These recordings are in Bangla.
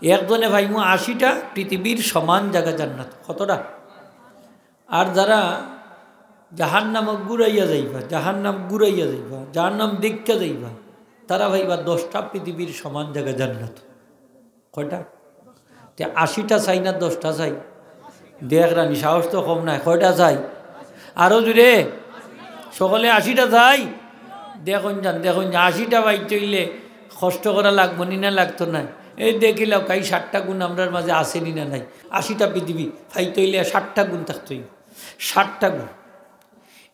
একজনে ভাইমু 80টা পৃথিবীর সমান জায়গা জান্নাত। কতটা? আর যারা জাহান্নামক ঘুরাইয়া যাইবা, জাহান্নাম ঘুরাইয়া যাইবা, জাহান্নাম দেখা যাইবা, তারা ভাইবা 10টা পৃথিবীর সমান জায়গা জান্নাত। কয়টা? 80টা চাই না 10টা চাই? দেখ রানি, সাহস তো কম নাই। কয়টা চাই? আরও জুড়ে সকলে 80টা চাই। দেখুন যান, দেখুন 80টা বাইক চইলে কষ্ট করা লাগবো নি না লাগতো না? এই দেখিলাম কাই 60টা গুণ আমরার মাঝে আসেনি না নাই? 80টা পৃথিবী ফাইতে হইলে 60টা গুণ থাকতই, 60টা গুণ।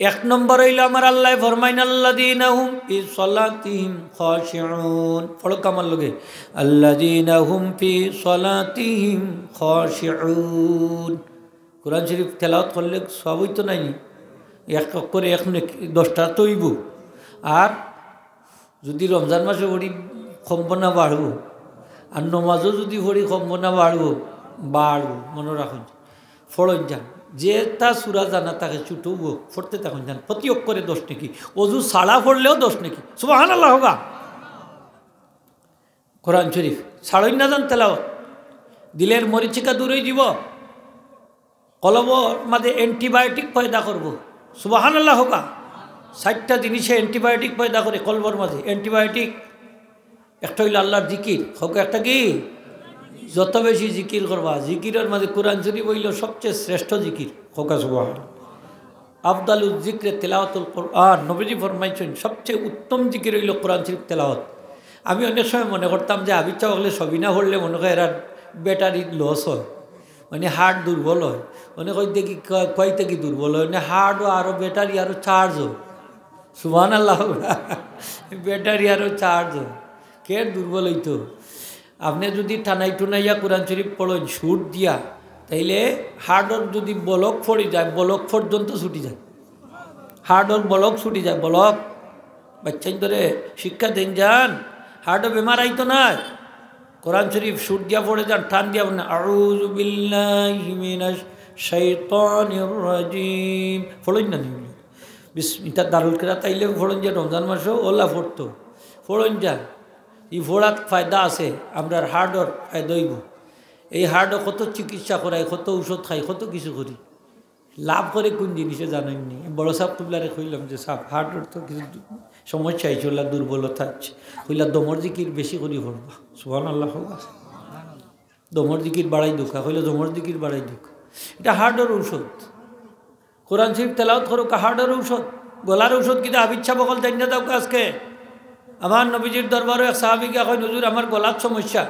এক নম্বর হইল আমার আল্লাহ ফরমাইন আল্লাযীনা হুম ফি সলাতিহিম খাশিউন। পড়ো কামার লগে, আল্লাযীনা হুম ফি সলাতিহিম খাশিউন। কোরআন শরীফ তেলাওয়াত করলে সব হইতো নাই, এক করে এক 10টা তৈব। আর যদি রমজান মাসে পড়ি সম্পনা বাড়ব, আর নমাজও যদি পড়ি সম্পনা বাড়ব, মনে রাখুন। ফড়ন যান, যে তা সুরা জানা তাকে ছুটব পড়তে থাকুন যান, প্রতি অক্ষরে 10 নাকি। অজু ছাড়া পড়লেও 10 নাকি। সুবহানাল্লাহ হোগা। কোরআন শরীফ ছাড়ই না যান তেলাওয়াত, দিলের মরিচিকা দূর হয়ে যাব, কলবর মাঝে অ্যান্টিবায়োটিক পয়দা করব। সুবহানাল্লাহ হোগা। 60টা জিনিসে অ্যান্টিবায়োটিক পয়দা করে কলবর মাঝে। অ্যান্টিবায়োটিক একটা হইল আল্লাহর জিকির, হোক একটা কি? যত বেশি জিকির করবা, জিকিরের মাঝে কোরআন শরীফ হইল সবচেয়ে শ্রেষ্ঠ জিকির। হোকা সুবহানাল্লাহ। আফদালুল জিক্রে তেলাওয়াতুল কোরআন। নবীজি ফরমাইছেন সবচেয়ে উত্তম জিকির হইল কোরআন শরীফ তেলাওয়াত। আমি অনেক সময় মনে করতাম যে আবিচ্ছা হলে সবই না হলে মনে হয় এরা ব্যাটারি লস হয়, মানে হার্ট দুর্বল হয়। অনেক ওই দেখি কয় থেকে দুর্বল হয়, মানে হার্টও আরও ব্যাটারি আরও চার্জ হয়। সুবহানাল্লাহ। ব্যাটারি আরও চার্জ হয়, কে দুর্বল হইতো। আপনি যদি টানাই টুনাইয়া কোরআন শরীফ পড়েন সুর দিয়া, তাইলে হার্টর যদি বলক ফড়ি যায়, বলক পর্যন্ত ছুটি যায়। হার্টর বলক ছুটি যায়, বলক। বাচ্চাই ধরে শিক্ষা দেন যান, হার্টও বেমার আইতো না। কোরআন শরীফ সুর দিয়া পড়ে যান, টান দিয়া না, আউযু বিল্লাহি মিনাশ শাইতানির রাজিম ফড়েন না। বিসমিতা দারুল কিরাত তাইলে ফড়েন যে রমজান মাসেও ওলা পড়তো, ফড়েন যান। এই ফোড়াত ফায়দা আছে, আমরা হার্টর ফায়দা হইব। এই হার্টও কত চিকিৎসা করাই, কত ঔষধ খাই, কত কিছু করি, লাভ করে কোন জিনিসে জানেননি। বড় সাপ তুবলারে কইলাম যে সাপ হার্টর তো কিছু সমস্যা হয়েছে, ওলা দুর্বলতা আছে, কইলা দমর জিকির বেশি করি করবা। সুবহানাল্লাহ হোক। দমর জিকির বাড়াই দুঃখা, কইলা দমর জিকির বাড়াই দুঃখ। এটা হার্টর ঔষধ। কোরআন শরীফ তেলাওয়াত করো, হার্টর ঔষধ। গলার ঔষধ কিন্তু আবিচ্ছা বকল জানি না দাও আজকে। আমার নবীজির দরবারও এক সাহাবিকে কই, হুজুর আমার গলার সমস্যা,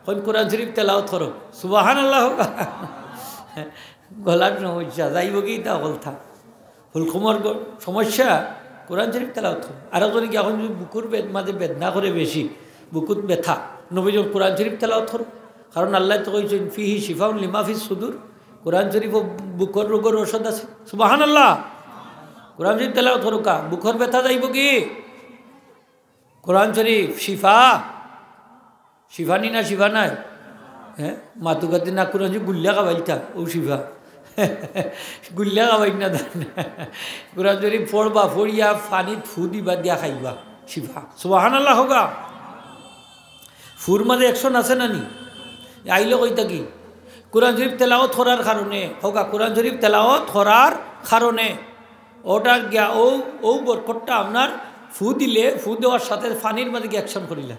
কই কোরআন শরীফ তেলাওয়াত করো। সুবহানাল্লাহ হোক। গলার সমস্যা যাইব কি তা কথা, হুলকুমার সমস্যা, কোরআন শরীফ তেলাওয়াত করো। আর একজন কি এখন যদি বুকুর মাঝে বেদনা করে বেশি, বুকুর ব্যথা, নবীজন কোরআন শরীফ তেলাওয়াত করো। কারণ আল্লাহ তো কইছেন ফিহি শিফাউন লিমা ফিস সুদূর, কোরআন শরীফ বুকর রোগের ওষুধ আছে। সুবহানাল্লাহ। কোরআন শরীফ তেলাওয়াত করো, কা বুকর ব্যথা যাইব কি? কোরআন শরীফ শিফা, শিফানি না শিফা নাই? হ্যাঁ, মাতুকাতে না কোরআন শরীফ গুল্লা খাবাইতা, ও শিফা। গুল্লা খাবাই না কোরআন শরীফ পড়বা, পড়িয়া ফানিত ফু দিবা, দিয়া খাইবা, শিফা। সুবহানাল্লাহ হোগা। ফুর মাঝে অ্যাকশন আছে না নি? আইলে কইতা কি কোরআন শরীফ তেলাওয়াত করার কারণে হোগা, কোরআন শরীফ তেলাওয়াত করার কারণে ওটার গিয়া ও বরকতটা আপনার ফু দিলে, ফু দেওয়ার সাথে ফানির মাঝে গিয়ে অ্যাকশন করিলেন।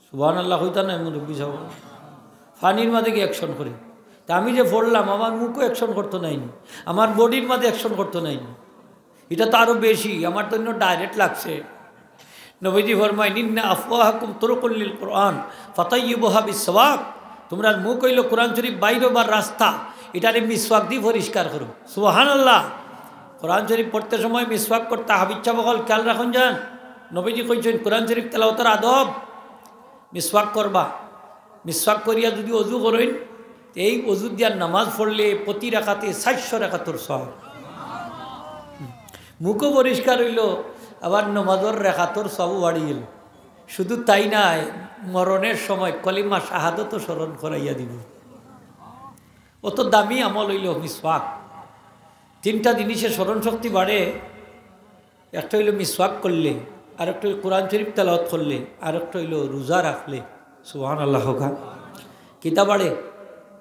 সুবহানাল্লাহ হইতা না মুরব্বী সাহেব, ফানির মাঝে গিয়ে অ্যাকশন করি। তা আমি যে পড়লাম, আমার মুখও অ্যাকশন করতে নাইনি, আমার বডির মাঝে অ্যাকশন করতে নাইনি। এটা তো আরও বেশি, আমার তো ডাইরেক্ট লাগছে। নবীজি ফরমায় ইন্না আফওয়াহাকুম তুরুকুল লিল কোরআন ফাতাইয়িবুহা বিসওয়াক। তোমরা মুখ হইল কোরআন শরীফ বাইরবার রাস্তা, এটারে মিসওয়াক দিয়ে পরিষ্কার করো। সুবহানাল্লাহ। কোরআন শরীফ পড়তে সময় মিসওয়াক করতে হাবিচ্ছা বকল খেয়াল রাখুন যান। নবীজি কইছেন কোরআন শরীফ তেলাওয়াতের আদব, মিসওয়াক করবা। মিসওয়াক করিয়া যদি অজু করেন, এই অজু দিয়ার নামাজ পড়লে প্রতি রাকাতে 400 রাকাতের সওয়াব। মুখও পরিষ্কার হইল, আবার নমাজের রাকাতের সওয়াব বাড়ি গেল। শুধু তাই নাই, মরণের সময় কলিমা শাহাদত স্মরণ করাইয়া দিব। অত দামি আমল হইল মিসওয়াক। 3টা জিনিসের স্মরণ শক্তি বাড়ে। একটা হইল মিসওয়াক করলে, আর একটা হইল কোরআন শরীফ তেলাওয়াত করলে, আর একটা হইল রোজা রাখলে। সুবহানাল্লাহ। কিতা বাড়ে,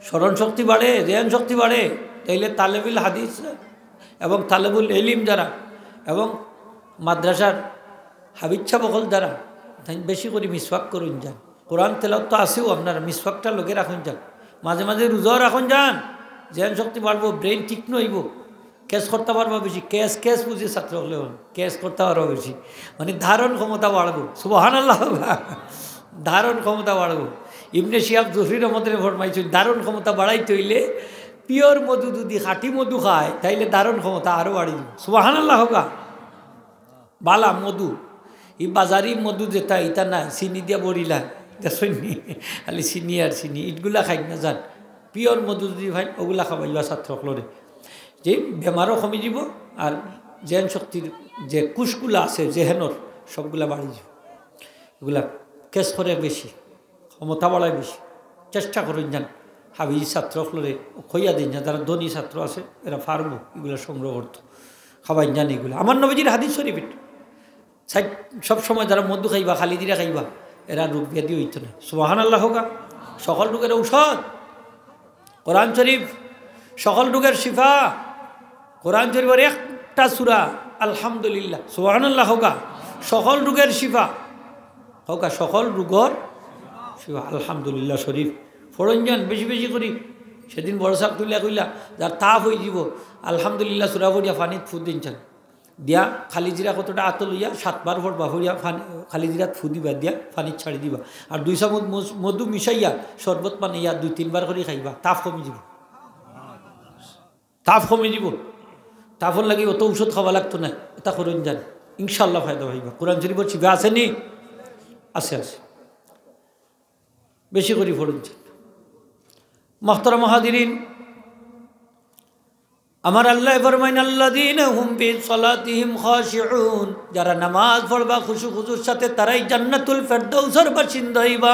স্মরণ শক্তি বাড়ে, জ্ঞান শক্তি বাড়ে। তাইলে তালেবুল হাদিস এবং তালেবুল এলিম যারা এবং মাদ্রাসার হাবিচ্ছা বকল যারা তাই বেশি করে মিসওয়াক করুন যান। কোরআন তেলাওয়াত তো আসেও, আপনারা মিসওয়াকটা লগে রাখুন যান, মাঝে মাঝে রোজাও রাখুন যান। জ্ঞান শক্তি বাড়বো, ব্রেন ঠিক নইব, ক্যাশ করতে পারবো বেশি। ক্যাশ বুঝে ছাত্র হলে ক্যাশ করতে পারবো বেশি, মানে ধারণ ক্ষমতা বাড়বো। সুবহানাল্লাহ, ধারণ ক্ষমতা বাড়বো। ইবনে শিহাব জহির রহমতের ফরমাইছেন ধারণ ক্ষমতা বাড়াইতে হইলে পিওর মধু যদি খাঁটি মধু খায় তাইলে ধারণ ক্ষমতা আরও বাড়ি যাবে। সুবহানাল্লাহ হোকা। বালা মধু এই বাজারি মধু যেটা ইটা নাই, চিনি দিয়া বড়িলা দেখনি, খালি চিনি আর চিনি, ইটগুলা খাই না যান। পিওর মধু যদি ভাই ওগুলা খাবাইবা ছাত্রসকলরে, যে বেমারও কমি যাব আর জেন শক্তির যে কুশগুলা আছে জেহেনর সবগুলা বাড়ি যাব। এগুলা কেস করে বেশি, ক্ষমতা বাড়ায় বেশি। চেষ্টা করেন যান হাবিজ ছাত্রসকলরে খইয়া দিন যান, যারা ধনী ছাত্র আছে এরা পারবো এগুলো সংগ্রহ করতো, খাবাই জানি এগুলো। আমার নবীজির হাদিস শরীফ সবসময় যারা মধু খাইবা, খালিদিরা খাইবা, এরা রোগ ব্যাধি হইতো না। সুবহানাল্লাহ হোক। সকল রোগের ঔষধ কোরআন শরীফ, সকল রোগের শিফা কোরআন শরীফের একটা সূরা আলহামদুলিল্লাহ। সুবহানাল্লাহ হোক। সকল রোগের শিফা হোক, সকল রোগের শিফা আলহামদুলিল্লাহ শরীফ ফোড়ন যান বেশি বেশি করি। সেদিন বড় সাপ তুলিয়া কইলা যার তাপ হয়ে যাব আলহামদুলিল্লাহ সূরা পড়িয়া পানিত ফু দিন চান দিয়া, খালি জিরা কতটা আত লইয়া 7 বার ভরবা, হইয়া খালি জিরাত ফু দিবা, দিয়া পানিত ছাড়ি দিবা, আর 2 চামচ মধু মিশাইয়া শরবত বানাইয়া 2-3 বার করে খাইবা, তাপ কমি যাব। তাপ কমে যাব। তাপর লাগি অত ঔষধ খাওয়া লাগতো না। এটা করুন যান, ইনশাল্লাহ ফায়দা হইবা। কোরআন শরীফের শিফা আসেনি? আছে আছে, বেশি করে পড়ুন যান। মুহতারাম হাজিরিন, আমার আল্লাহ ফরমাইন আল্লাযীনা হুম ফি সালাতিহিম খাশিউন, যারা নামাজ পড়বা খুশু খুজুর সাথে তারাই জান্নাতুল ফেরদাউসের বাসিন্দা হইবা।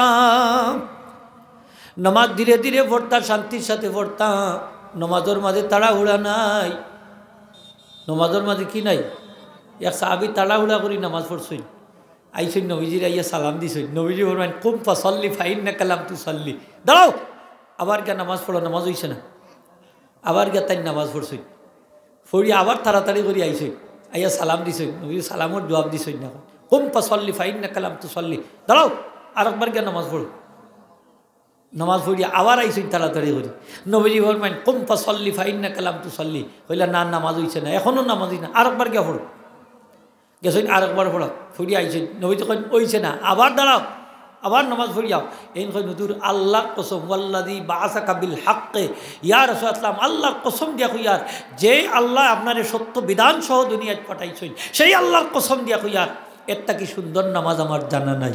নামাজ ধীরে ধীরে পড়তা, শান্তির সাথে পড়তা। নামাজের মাঝে তাড়াহুড়া নাই। নামাজের মাঝে কি নাই? এক সাহাবী তাড়াহুড়া করি নামাজ পড়ছই, আইসই নবীজির আইয়া সালাম দিছই। নবীজি ফরমাইন কুম ফাসাল্লি ফাইন্নাকা লাম তুসাল্লি, দাঁড়াও, আবার গিয়া নামাজ পড়ো, নামাজ হইছে না। আবার গিয়া তাই নামাজ পড়ছই, পড়ি আবার তাড়াতাড়ি করে আইসই, আইয়া সালাম দিছই। নবী সালামর জবাব দিছই না, কুম ফাসাল্লি ফাইন্নাকা লাম তুসাল্লি, দাঁড়াও, আর একবার গিয়া নামাজ পড়ো। নামাজ পড়িয়া আবার আইসই তাড়াতাড়ি করি। নবীজি ফরমাইন কুম ফাসাল্লি ফাইন্নাকা লাম তুসাল্লি, কইলা না নামাজ হইছে না, এখনও নামাজ হই না, আর একবার গিয়া পড়ো। গেছেন আর একবার পড়া, ফুরিয়ে আইসেন। নবী তখন ওইছে না, আবার দাঁড়াও, আবার নামাজ পড়িয়াও। এই নতুন আল্লাহর কসম ওয়াল্লাযী বাআসাকা বিল হাক্কি, ইয়া রাসূলুল্লাহ আল্লাহর কসম দিয়া কইয়ার, যে আল্লাহ আপনারে সত্য বিধান সহ দুনিয়ায় পাঠাইছেন সেই আল্লাহর কসম দিয়া কইয়ার, একটা কি সুন্দর নামাজ আমার জানা নাই।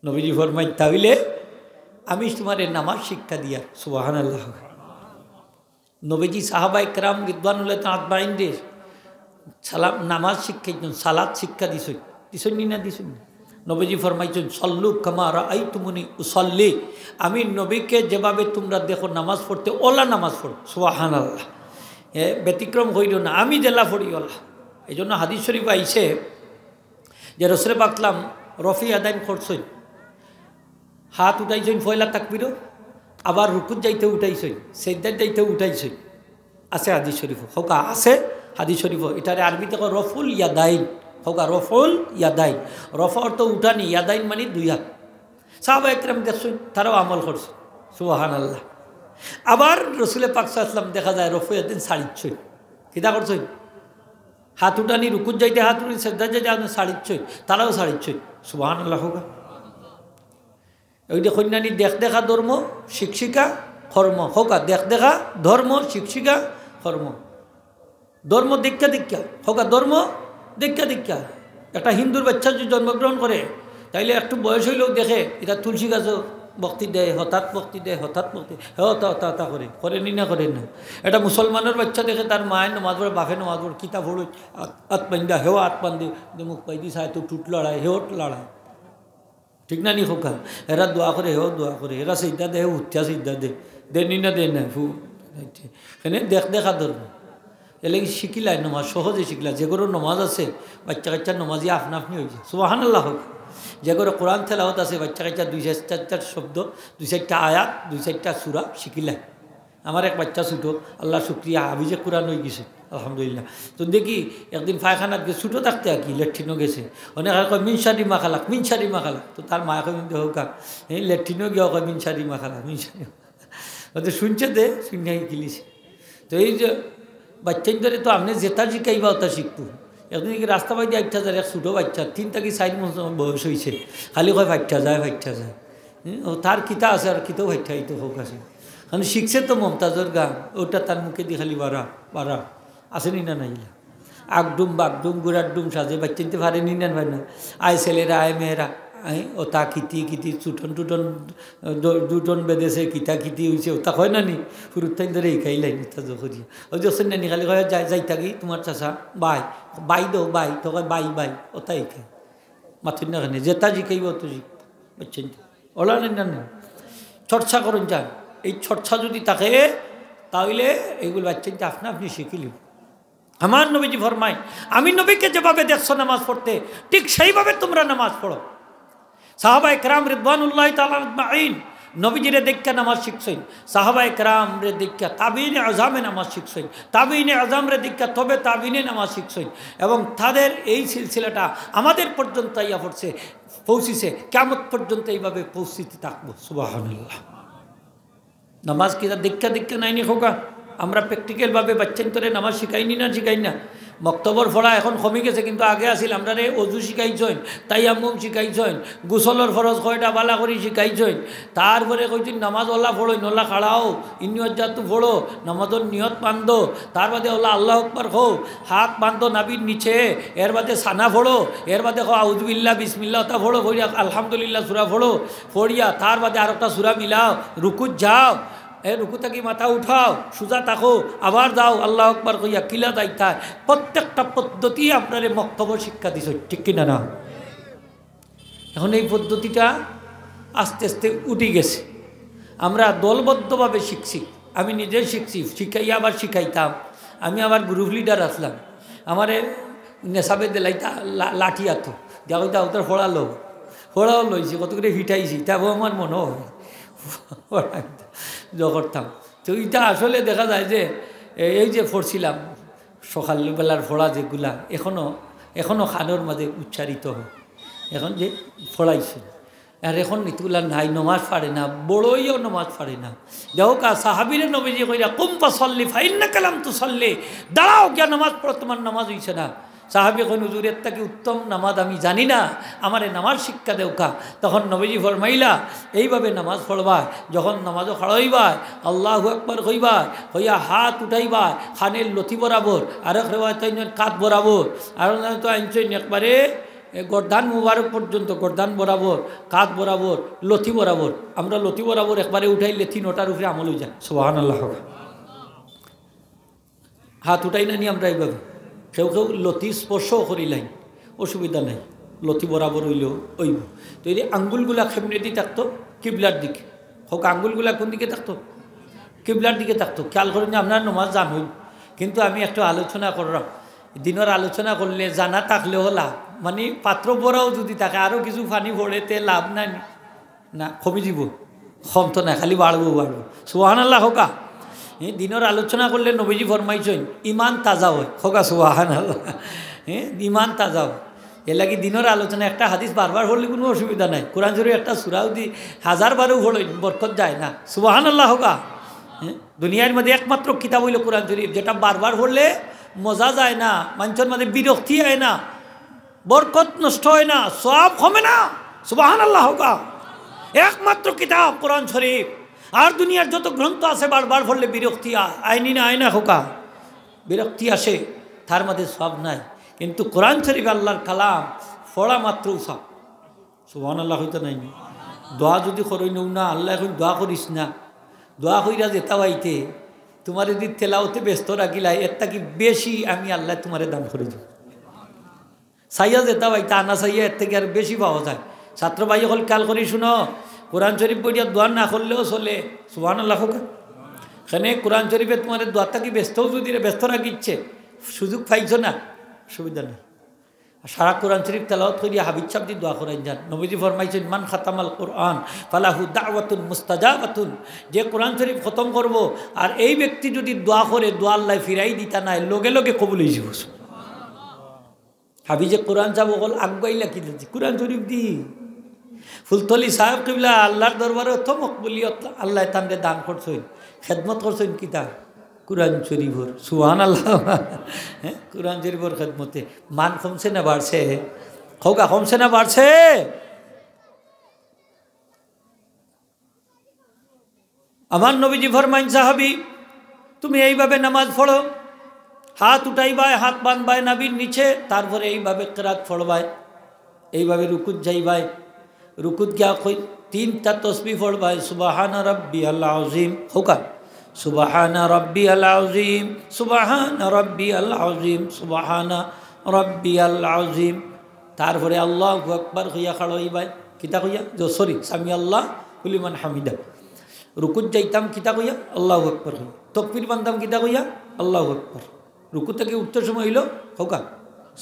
নবীজি ফরমাই তাহলে আমি তোমার নামাজ শিক্ষা দিয়া। সুবহানাল্লাহ। নবীজি সাহাবায়ে কেরাম রিদওয়ানুল্লাহ তাআলাইনদের সালাম নামাজ শিক্ষা, সালাত শিক্ষা দিছই, দিছই না দিছই না। নবীজি ফরমাইছেন সল্লু কামা রাআইতুমুনি উসাল্লি, আমি নবীকে যেভাবে তোমরা দেখো নামাজ পড়তে ওলা নামাজ পড়ো। সুবহানাল্লাহ। ব্যতিক্রম হইল না, আমি জেলা পড়ি ওলা। এই জন্য হাদিস শরীফ আইছে যে রাসূল পাকলাম রফি আদাইন করছেন, হাত উঠাইছেন পয়লা তাকবীরও, আবার রুকুত যাইতে উঠাইছেন, সিজদাত যাইতে উঠাইছেন। আছে হাদিস শরীফ হোকা, আছে হাদিস শরীফ। এটারে আরবিতে কয় রফুল ইয়াদাইন, হোকা রফুল ইয়াদাইন। রফা অর্থ উঠানি, ইয়াদাইন মানে 2 হাত। সাহাবায়ে কেরাম দেখছেন, তারাও আমল করছে। সুবহানাল্লাহ। আবার রাসূল পাক সাল্লাল্লাহু আলাইহি ওয়াসাল্লাম দেখা যায় রফু ইয়াদাইন ছাড়িচ্ছেন, কিতা করছেন? হাত উঠানি, রুকুত যাইতে হাত উঠানি, সিজদাত যাইতে হাত ছাড়িচ্ছেন, তারাও ছাড়িচ্ছেন। সুবহানাল্লাহ হোকা। ওইটা কন্যানি দেখ দেখা ধর্ম শিক্ষিকা কর্ম হোকা, দেখ দেখা ধর্ম শিক্ষিকা কর্ম। ধর্ম দীক্ষা দীক্ষা হোকা, ধর্ম দীক্ষা দীক্ষা। একটা হিন্দুর বাচ্চা যদি জন্মগ্রহণ করে তাইলে একটু বয়স হইলেও দেখে এটা তুলসী গাছও ভক্তি দেয়, হঠাৎ ভক্তি দেয়, হঠাৎ ভক্তি হতা হতা হতা করেনি না করেন না। এটা মুসলমানের বাচ্চা দেখে তার মায়ের নমাজ পড়ে, বাপে নমাজ পড়ে, কিতা পড়ে আতপান্দা হেও আতপান্দি মুখ পাইদি চায় তো টুট লড়াই হেওট লড়াই, ঠিক না নি হোকা। এরা দোয়া করে, হেও দোয়া করে, এরা সিদ্ধা দে, উঠা সিদ্ধা দে, দেনি না দেন না ফু। এনে দেখ দেখা ধর্ম এলে শিখিলাই নমাজ, সহজে শিখলা। যে কোনো নমাজ আছে বাচ্চা কাচ্চার নমাজি আপনা আপনি হয়েছে। সুবহানাল্লাহ হোক। যে করে কোরআন তেলাওয়াত আছে বাচ্চা কাচ্চা 2-4 শব্দ 2-4টা আয়াত 2-4টা সূরা শিখিলাই। আমার এক বাচ্চা ছোটো, আল্লাহ শুক্রিয়া, হাফিজে কোরআন হয়ে গেছে আলহামদুলিল্লাহ। তো দেখি একদিন পায়খানাত গেছে, ছোটো থাকতে আর কি লেট্রিনও গেছে, অনেক কয় মিনসারি মাখালাক, মিনসারি মাখালাক। তো তার মায়া কয় হোক এই লেট্রিনও গিয়ে কয় মিনসারি মাখালাক, মিনসারি হয়তো শুনছে দে শুনে গিলিছে। তো এই যে বাচ্চাই ধরে তো আপনি যেটা শিখাইবা ওটা শিখবো। একদিন কি রাস্তা পাই দিয়ে 8টা যায়, এক ছোটো বাচ্চা 3 থেকে 4 বছর বয়স হয়েছে, খালি কয় ফাইটটা যায় ফাইটটা যায়। ও তার কিতা আছে আর কিতাও ফাইটটা এই তো হোক আছে, কারণ শিখছে তো মমতাজর গান, ওটা তার মুখে দিয়ে খালি বাড়া বাড়া আসেনি না নাইলা আগডুম বাগডুম গুড়ার ডুম সাজে বাচ্চাতে পারেনি না ভাই না। আয় ছেলেরা আয় মেয়েরা ও তা কিতি কিতি চুটন টুটন দুটন বেঁধেছে কিতা কিতি হয়েছে ওটা হয় না নি ফুরুত্তাইন ধরে এই খাই লাইনি তা যখন ওই যখন নানি খালি কয় যাই থাকি তোমার চাষা বাই বাই দো বাই তো কয় বাই বাই ওটা এই খাই মাথুর না খানে যেটা জিখাইব তো জিখ বাচ্চান ওলা না চর্চা করুন যান। এই চর্চা যদি থাকে তাহলে এইগুলো বাচ্চাকে আপনি শিখিলি। আমার নবীজি ফরমায়, আমি নবীকে যেভাবে দেখছো নামাজ পড়তে ঠিক সেইভাবে তোমরা নামাজ পড়ো। সাহাবায়ে কেরাম রিদওয়ানুল্লাহি তাআলা আজমাইন নবীজিরে দেখা নামাজ শিখছেন, সাহাবায়ে কেরাম রে দেখা তাবিনে আযমে নামাজ শিখছেন, তাবিনে আযম রে দেখা তবে তাবিনে নামাজ শিখছেন, এবং তাদের এই সিলসিলাটা আমাদের পর্যন্ত ইয়া পড়ছে পৌঁছিছে, কিয়ামত পর্যন্ত এইভাবে পৌঁছিতে থাকবো। সুবহানাল্লাহ। নামাজ কিনা দেখা নাইনি খোকা, আমরা প্র্যাকটিক্যালভাবে বাচ্চান্তরে নামাজ শিখাইনি না শিখাই না। মক্তবর ফড়া এখন কমে গেছে, কিন্তু আগে আসিল আমরা রে অজু শিখাইছেন, তাইয়াম্মুম শিখাইছেন, গোসলের ফরজ কয়টা বালা করে শিখাইছেন। তারপরে কইছেন নামাজ ওল্লা ফড়ো নল্লা খাড়াও ইনিয়ত ফড়ো নামাজের নিয়ত বান্ধো, তার বাদে ওল্লা আল্লাহ আকবার খো হাত বান্ধো নাবির নিচে, এর বাদে সানা ফড়ো, এর বাদে খো আউযুবিল্লাহ বিসমিল্লাহ তা ফড়ো, ফড়িয়া আলহামদুলিল্লাহ সুরা ফড়ো, ফড়িয়া তার বাদে আর একটা সুরা মিলাও, রুকুত যাও, রুকু থাকি মাথা উঠাও, সোজা থাকো, আবার যাও, আল্লাহ আকবার কইয়া কিলা দায়িত্ব। প্রত্যেকটা পদ্ধতি আপনারে মক্তব্য শিক্ষা দিছ, ঠিক কিনা না? এখন এই পদ্ধতিটা আস্তে আস্তে উঠে গেছে, আমরা দলবদ্ধভাবে শিখছি। আমি নিজে শিখছি, শিখাইয়া আবার শিখাইতাম। আমি আবার গ্রুপ লিডার আসলাম, আমারে নেশাবে দিলাইতা লাঠি আতো দেখাইতা ওটার ফোড়াও লইছি, কত করে হিটাইছি, তাও আমার মনে হয় করতাম। তো এটা আসলে দেখা যায় যে এই যে পড়ছিলাম সকালবেলার ফোড়া যেগুলা এখনও খানোর মাঝে উচ্চারিত হয়, এখন যে ফোড়াইছে আর এখন এগুলা নাই, নমাজ পারে না, বড়ইও নমাজ পারে না। দেখো কা সাহাবিরে নবীজি কইরা কুম্পা সল্লি ফাইন্নাকা লাম তুসাল্লি, দাঁড়াও গিয়া নামাজ পড়ো, তোমার নামাজ হইছে না। সাহাবি কইন হুজুর এর থেকে উত্তম নামাজ আমি জানি না, আমারে নামাজ শিক্ষা দেওকা। তখন নবীজি ফরমাইলা এইভাবে নামাজ পড়বা, যখন নামাজও খাড়াইবা আল্লাহু আকবার কইবা, কইয়া হাত উঠাইবা খানের লথি বরাবর, আর এক রেওয়ায়েত কাত বরাবর, আর তো আইনছেন একবারে গর্দান মুবারক পর্যন্ত, গর্দান বরাবর, কাত বরাবর, লথি বরাবর। আমরা লথি বরাবর একবারে উঠাইলে 3টার উপরে আমল হয়ে যায়। সুবহানাল্লাহ। হাত উঠাই না নি আমরা এইভাবে, কেউ লতি স্পর্শও করিলাই, অসুবিধা নাই, লতি বরাবর হইলেও ওইব। তো এই আঙ্গুলগুলা খেমনে দিয়ে থাকতো কিবলার দিকে, হোক আঙ্গুলগুলা কোন দিকে থাকতো? কিবলার দিকে থাকতো। খেয়াল করেন আপনার নমাজ জানুন, কিন্তু আমি একটু আলোচনা করলাম, দিনের আলোচনা করলে জানা থাকলেও লাভ, মানে পাত্র পরাও যদি থাকে আরও কিছু পানি ভরেতে লাভ নাই না, কমে যাব, কম তো না, খালি বাড়বো। সুবহানাল্লাহ হোকা। দিনের আলোচনা করলে নবীজি ফরমাইছেন ইমান তাজা হয়, হোকা সুবহানাল্লাহ। ইমান তাজা হয়, এর লাগি দিনের আলোচনা একটা হাদিস বারবার হলে কোনো অসুবিধা নাই। কোরআন শরীফ একটা সূরাও দি 1000বারও হল বরকত যায় না। সুবহানাল্লাহ হোকা। দুনিয়ার মধ্যে একমাত্র কিতাব হইল কোরআন শরীফ, যেটা বারবার হলে মজা যায় না, মানুষের মধ্যে বিরক্তি হয় না, বরকত নষ্ট হয় না, সওয়াব কমে না। সুবহানাল্লাহ হোকা। একমাত্র কিতাব কোরআন শরীফ। আর দুনিয়ার যত গ্রন্থ আছে বারবার পড়লে বিরক্তি আইনি না আয় না হোকা, বিরক্তি আসে, তার মধ্যে সব নাই। কিন্তু কোরআন শরীফ আল্লাহর কালাম পড়া মাত্র সব। সুবহানাল্লাহ হইতে নাই। দোয়া যদি করই নৌ না, আল্লাহ এখন দোয়া করিস না, দোয়া কইরা যেতা হইতে তোমার যদি তেলাওতে ব্যস্ত রাখিলাই, এর থাকি বেশি আমি আল্লাহ তোমারে দান করে দিব। চাইয়া যেতা হইতে আনা চাইয়া এর থেকে আর বেশি পাওয়া যায়। ছাত্র ভাই হল খেয়াল করি শুনো, কোরআন শরীফ বইয়া দোয়া না করলেও চলে। সুবহানাল্লাহ হোক। এখানে কোরআন শরীফে তোমার দোয়া থাকি ব্যস্তও যদি ব্যস্ত রাখিচ্ছে, সুযোগ পাইছ না, সুবিধা নেই। সারা কোরআন শরীফ তেলাওয়াত করিয়া হাবিব সাহেব দি দোয়া করাই যান। নবীজি ফরমাইছেন মান খাতামাল কোরআন ফালাহু দাওয়াতুন মুস্তাজাবাতুন, যে কোরআন শরীফ খতম করব আর এই ব্যক্তি যদি দোয়া করে দোয়া আল্লাহ ফিরাই দিতা নাই, লগে লগে কবুল হয়ে যাব। হাবি যে কোরআন সাহেব অকল আগুয়াইলা কি দিচ্ছি কোরআন শরীফ দি ফুলতলি সাহেব কিবলা আল্লাহর দরবারে অত মকবুলিয়ত আল্লাহ তানরে দান করছেন, খেদমত করছেন কিতা কোরআন শরীফর। সুবহানাল্লাহ। হ্যাঁ, কোরআন শরীফর খেদমতে মান কমছে না বাড়ছে? খোকা কমছে না বাড়ছে? আমার নবীজি ফরমাইন সাহাবী তুমি এইভাবে নামাজ পড়ো, হাত উঠাইবাই, হাত বাঁধবাই নাবির নিচে, তারপরে এইভাবে কেরাত পড়বাই, এইভাবে রুকুত যাইবাই, রুকুত গিয়া তিনটা তসবিহ পড়বাই, সুবহানা রাব্বিয়াল আযীম। হোকা সুবহানা রাব্বিয়াল আযীম, সুবহানা রাব্বিয়াল আযীম, সুবহানা রাব্বিয়াল আযীম। তারপরে আল্লাহু আকবার হইয়া খাড়াইবাই, কিতা কইয়া সরি সামি আল্লাহ লিমান হামিদা। রুকুত যাইতাম কিতা কইয়া আল্লাহু আকবার হইয়া, তাকবীর বানতাম কিতা কইয়া আল্লাহু আকবার। রুকু থেকে উঠতে সময় হইল হোকা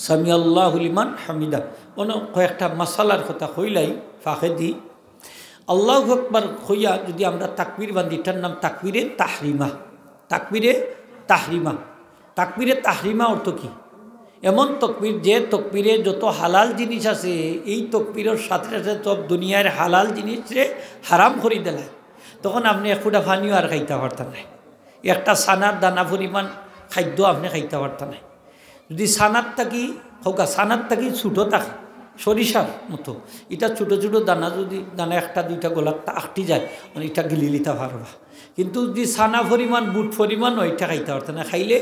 সামি আল্লাহু লিমান হামিদা। কয়েকটা মাসালার কথা হইলাই ফাঁকে দি। আল্লাহু আকবার হইয়া যদি আমরা তাকবীর বান্ধি, এটার নাম তাকবীরে তাহরিমা। তাকবীরে তাহরিমা, তাকবীরে তাহরিমা অর্থ কি? এমন তকবীর যে তকবীরে যত হালাল জিনিস আছে এই তকবীরের সাথে সাথে সব দুনিয়ার হালাল জিনিসে হারাম করে দেয়। তখন আপনি একটা পানিও আর খাইতে পারতেন না, একটা সানার দানা পরিমাণ খাদ্য আপনি খাইতে পারতেন না। যদি সানার থাকি হোকা সানার থাকি ছোটো থাকে সরিষার মতো, এটা ছোটো ছোটো দানা, যদি দানা একটা দুইটা গোলাপ আটটি যায় মানে এটা গিলি লিতে পারবা। কিন্তু যদি সানা পরিমাণ বুট পরিমাণ ওইটা খাইতে পারতেন না, খাইলে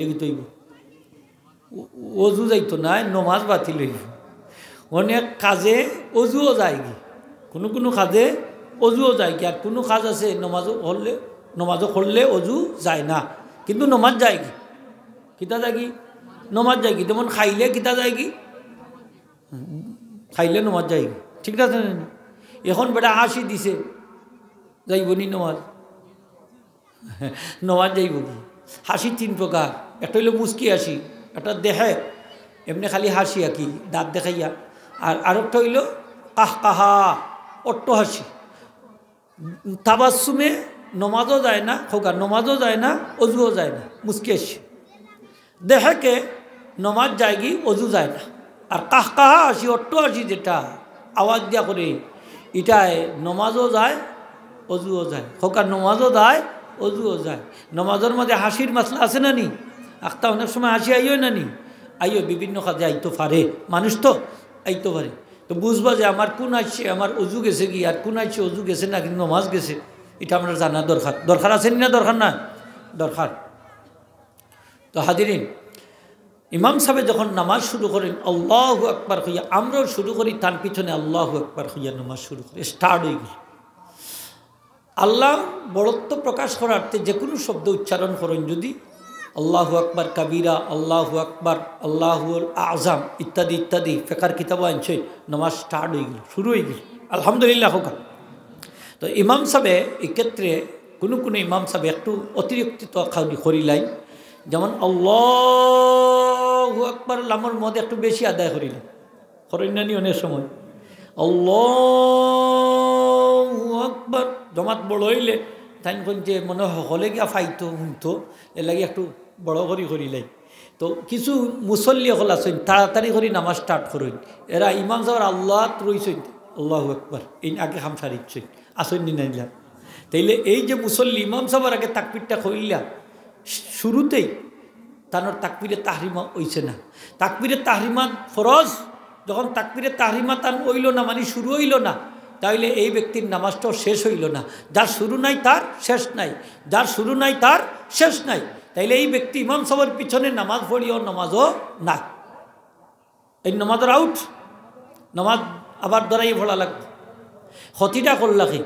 কি তৈব অজু যাইতো না, নমাজ বাতিল হইব। অনেক কাজে অজুও যায় কি, কোনো কাজে অজুও যায় কি, আর কোনো কাজ আছে নমাজও করলে অজু যায় না, কিন্তু নমাজ যায় কি, কিতা যায় কি নমাজ যায় কি। যেমন খাইলে কিতা যায় কি, খাইলে নমাজ যায় কি, ঠিক আছে না? এখন বেটা হাসি দিছে যাইব নি নমাজ, নমাজ যাইব কি? হাসি তিন প্রকার, একটা হইল মুস্কি হাসি, একটা দেখে এমনি খালি হাসি আঁকি দাঁত দেখাইয়া, আর আরেকটা হইল কাহ কাহা অট্ট হাসি। তাবাসুমে নমাজও যায় না, খোকা নমাজও যায় না, অজুও যায় না, মুস্কি হাসি। দেখে নমাজ যায় কি, অজু যায় না। আর কাহ কাহা হাসি অট্ট হাসি যেটা আওয়াজ দিয়া করে, এটায় নমাজও যায় অজুও যায়। খোকা নমাজও যায় অজুও যায়। নমাজের মধ্যে হাসির মাসলা আছে না নি? আখতা অনেক সময় হাসি আইও না নি, আইও বিভিন্ন কাজে আইতো পারে, মানুষ তো আইতো পারে। তো বুঝবা যে আমার কোন আসছে, আমার অজু গেছে কি, আর কোন আসছে অজু গেছে না কিন্তু নমাজ গেছে, এটা আমরা জানা দরকার আছে না? দরকার না, দরকার। তো হাজিরিন, ইমাম সাহেব যখন নামাজ শুরু করেন আল্লাহু আকবার হইয়া, আমরাও শুরু করি তার পিছনে আল্লাহু আকবার হইয়া নামাজ শুরু করি, স্টার্ট হয়ে গেল। আল্লাহ বড়ত্ব প্রকাশ করার্থে যে কোনো শব্দ উচ্চারণ করেন যদি, আল্লাহু আকবার কাবিরা, আল্লাহু আকবার, আল্লাহুল আযম ইত্যাদি ইত্যাদি ফেকার কিতাব আনছে, নামাজ স্টার্ট হয়ে গেল, শুরু হয়ে গেল। আলহামদুলিল্লাহ হোক। তো ইমাম সাহেব এক্ষেত্রে কোনো ইমাম সাহেব একটু অতিরিক্ত করিলাই, যেমন আল্লাহু আকবার লামর মধ্যে একটু বেশি আদায় করিলেন, করেন অনেক সময় আল্লাহু আকবার জমাত বড় হইলে তাই যে মনে হলে গিয়া ফাইতো শুনতো, এর লাগে একটু বড় করিলাই। তো কিছু মুসল্লি হল আছেন তাড়াতাড়ি করে নামাজ স্টার্ট করেন, এরা ইমাম সাহেব আল্লাহ রইছেন আল্লাহু আকবার এই আগে হামসা দিচ্ছেন আসেন নি নাইলা। তাইলে এই যে মুসল্লি ইমাম সাহেবের আগে তাকবীরটা কইলা শুরুতেই তার তাকবীরে তাহরিমা হইছে না। তাকবীরে তাহরিমা ফরজ, যখন তাকবীরে তাহরিমা তার হইল না মানে শুরু হইল না, তাইলে এই ব্যক্তির নামাজটাও শেষ হইল না। যার শুরু নাই তার শেষ নাই, যার শুরু নাই তার শেষ নাই। তাইলে এই ব্যক্তি ইমাম সাহেবের পিছনে নামাজ পড়িও নামাজও না, এই নামাজের আউট, নামাজ আবার ধরাই ভোলা লাগবে। ক্ষতিটা করলাকে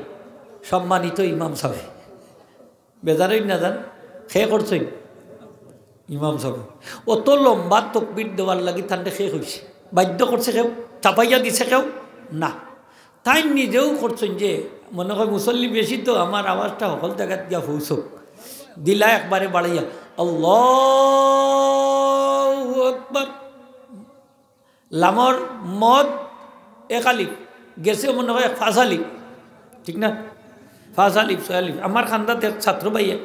সম্মানিত ইমাম সাহেব বেজারই না যান খেয়ে করছেন ইমাম সাহেব অত লম্বা তকবির দেওয়ার লাগি তান্ডে শেষ হয়েছে, বাধ্য করছে কেউ, চাপাইয়া দিছে কেউ না, তাই নিজেও করছেন যে মনে হয় মুসল্লি বেশি তো আমার আওয়াজটা সকল জায়গায় গিয়া পৌঁছক, দিলা একবারে বাড়াইয়া আল্লাহু আকবার লামর মদ এক আলিফ, গেছে মনে হয় 5 আলিফ, ঠিক না? 5 আলিফ 6 আলিফ। আমার খান্দাতে ছাত্র ভাইয়ে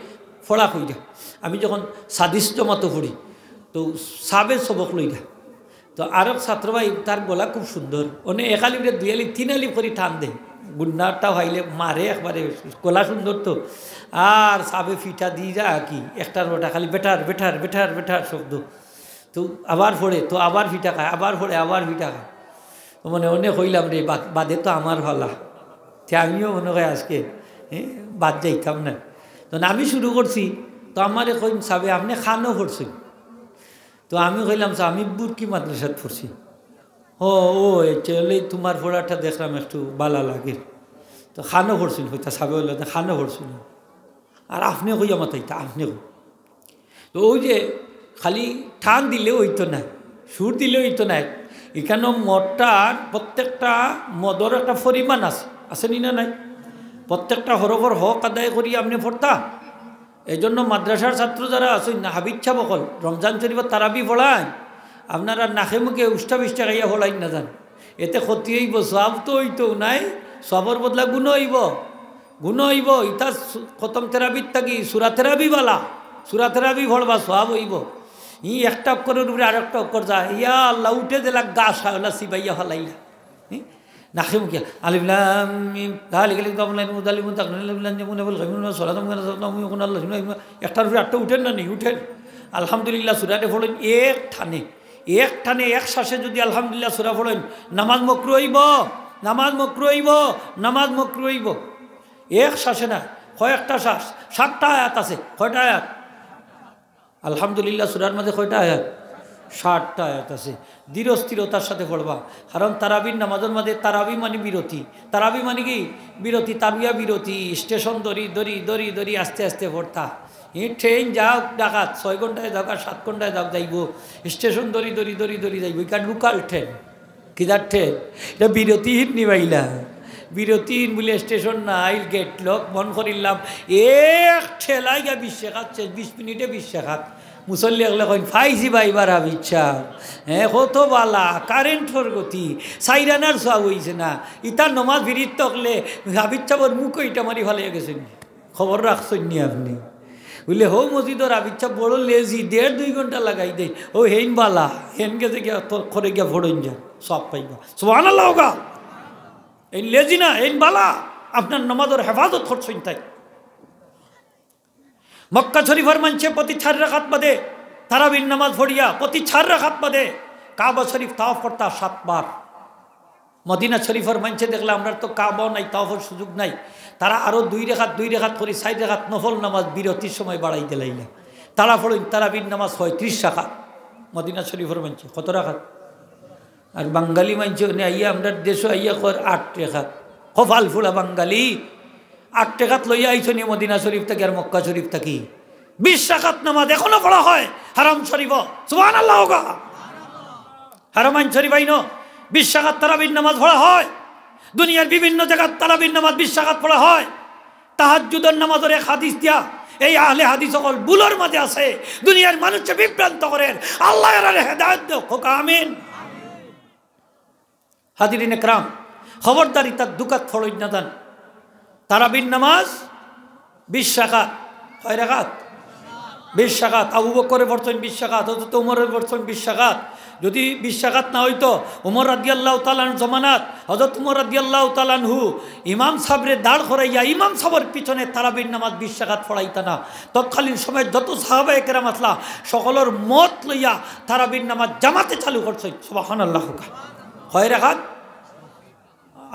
ফড়া হই যা, আমি যখন সাদিস জমাতো পড়ি তো সাবে সবক লই যা, তো আরো ছাত্র ভাই তার গলা খুব সুন্দর, অনে 1 আলিফে 2 আলিফ 3 আলিফ করে টান দেয়, গুন্নাটা হইলে মারে একবারে, গলা সুন্দর তো। আর সাবে ফিটা দিয়ে যা কি একটার ওটা খালি বেটার বেটার বেটার বেটার শব্দ, তো আবার ফোড়ে, তো আবার ফিটা খায়, আবার ফোড়ে, আবার ফিটা খায়। তো মনে অনেক হইলাম রে, বাদে তো আমার ভালা, আমিও মনে হয় আজকে বাদ যাইতাম না। তো আমি শুরু করছি, তো আমারে কইম সাবে আপনি খানও পড়ছেন, তো আমি কইলাম আমি বুরকি মাদ্রাসাত পড়ছি। ও চলে তোমার পড়াটা দেখলাম একটু বালা লাগে, তো খানও পড়ছেন হইতা সাবে হইল খানও পড়ছেন, আর আপনি কইয়া মাতাইতা আপনি। তো ওই যে খালি ঠান দিলে হইতো না, সুর দিলে হইতো না, এখানে মদটার প্রত্যেকটা মদর একটা পরিমাণ আছে নি না নাই? প্রত্যেকটা হরফর হক আদায় করি আপনি পড়তা। এই জন্য মাদ্রাসার ছাত্র যারা আছেন না, হাবিচ্ছা বকল রমজান শরীফের তারাবি পড়ায়, আপনারা নাকে মুখে উষ্টা বিষ্টা খাইয়া পড়াই না যান, এতে ক্ষতি হইব, সব তো হইতো নাই, সবর বদলা গুণ হইব। ইতা খতম থেরাপির থাকি সুরা থেরাপি বালা, সুরা থেরাপি ভরবা সব হইব। একটা অক্ষরের উপরে আর একটা অক্ষর যায়, ইয়া আল্লাহ উঠে দিলা গাছ হাওলা সিবাইয়া হলাইলা নাকে মুখিয়া আলিফলাম একটার উপরে আটটা উঠেন না নি? উঠেন। আলহামদুলিল্লাহ সুরাটে পড়েন এক ঠানে এক শ্বাসে, যদি আলহামদুলিল্লাহ সুরা পড়েন নামাজ মকরু হইব, নামাজ মকরু হইব। এক শ্বাসে না, কয়েকটা শ্বাস, 7টা আয়াত আছে। কয়টা আয়াত? আলহামদুলিল্লাহ সুরার মধ্যে কয়টা আয়াত? 7টা আয়াত আছে। ধীর স্থিরতার সাথে পড়বা, কারণ তারাবির নামাজের মধ্যে তারাবি মানে বিরতি, তারাবি মানে কি বিরতি, তাবিয়া বিরতি, স্টেশন দড়ি আস্তে আস্তে পড়তা। ট্রেন যাও ডাকাত 6 ঘন্টায় যাও আর 7 ঘন্টায় যাও যাইব, স্টেশন দড়ি যাইব, এখান লোকাল ট্রেন, কিদার ট্রেন, এটা বিরতিহীন নিবাইলা, বিরতিহীন বলে স্টেশন নাই, গেট লক মন করিলাম, এক ঠেলাই গা 20 টাকা, 20 মিনিটে 20 টাকা। মুসল্লি আগলে কইন ফাইছি ভাইবার হাবিচ্ছা, কত বালা কারেন্টর গতি, সাইরানার সব হইছে না, ইতার নমাজ ফিরিত তকলে হাবিচ্ছাবর মুখ ইটা মারি ভালো গেছেন, খবর রাখছেন নি আপনি? বুঝলে হো মসজিদর হাবিচ্ছা বড় লেজি, 1.5-2 ঘন্টা লাগাই দেয়, ও হেন বালা, হেন গেছে গিয়া করে গিয়া ফোড়ন যান, সব পাইবা। সুবহানাল্লাহ হোগা, এই লেজি না, এই বালা, আপনার নমাজের হেফাজত করছেন। তাই মক্কা শরীফের মানছে প্রতি 4 রাকাত বাদে তারাবির নামাজ পড়িয়া প্রতি 4 রাকাত বাদে কাবা শরীফ তাওয়াফ করতা 7 বার। মদিনা শরীফের মানছে দেখলে আমরা তো কাবাও নাই, তাওয়াফের সুযোগ নাই, তারা আরো 2 রাকাত করে 4 রাকাত নফল নামাজ বিরতির সময় বাড়াই দিলাইলা। তারা পড়েন তারাবির নামাজ হয় 30 রাকাত। মদিনা শরীফের মানছে কত রাকাত? আর বাঙালি মানছে আইয়া আমরা দেশে আইয়া কর 8 রাকাত। কপাল ফুলা বাঙালি, 8 টাকাত লইয়া আইছো নি মদিনা শরীফ থেকে আর মক্কা শরীফ থাকি? 20 রাকাত নামাজ এখনো পড়া হয় হারাম শরীফ। সুবহানাল্লাহ হোগা, হারামাইন শরীফ আইনো 20 রাকাত তারাবির নামাজ পড়া হয়। দুনিয়ার বিভিন্ন জায়গায় তারাবির নামাজ 20 রাকাত পড়া হয়। তাহাজ্জুদের নামাজের এক হাদিস দিয়া এই আহলে হাদিস সকল বুলোর মাঝে আছে, দুনিয়ার মানুষকে বিভ্রান্ত করেন। আল্লাহ এর হেদায়েত দাও, হোক আমিন। হাজিরিন ইকরাম, খবরদারি তার দুকাত ফড়ই না দেন। তারাবির নামাজ 20 রাকাত, 6 রাকাত 20 রাকাত। আবু বকরের পড়ছেন 20 রাকাত, হযরত ওমরের পড়ছেন 20 রাকাত। যদি 20 রাকাত না হইতো ওমর রাদিয়াল্লাহু তাআলার জমানাত হযরত ওমর রাদিয়াল্লাহু তাআলা আনহু ইমাম সাহেবরে দাঁড় করাইয়া ইমাম সাহেবের পিছনে তারাবির নামাজ 20 রাকাত পড়াইতা না। তৎকালীন সময় যত সাহাবায়ে কেরাম আসলা সকলের মত লইয়া তারাবির নামাজ জামাতে চালু করছে। সুবহানাল্লাহ। 6 রাকাত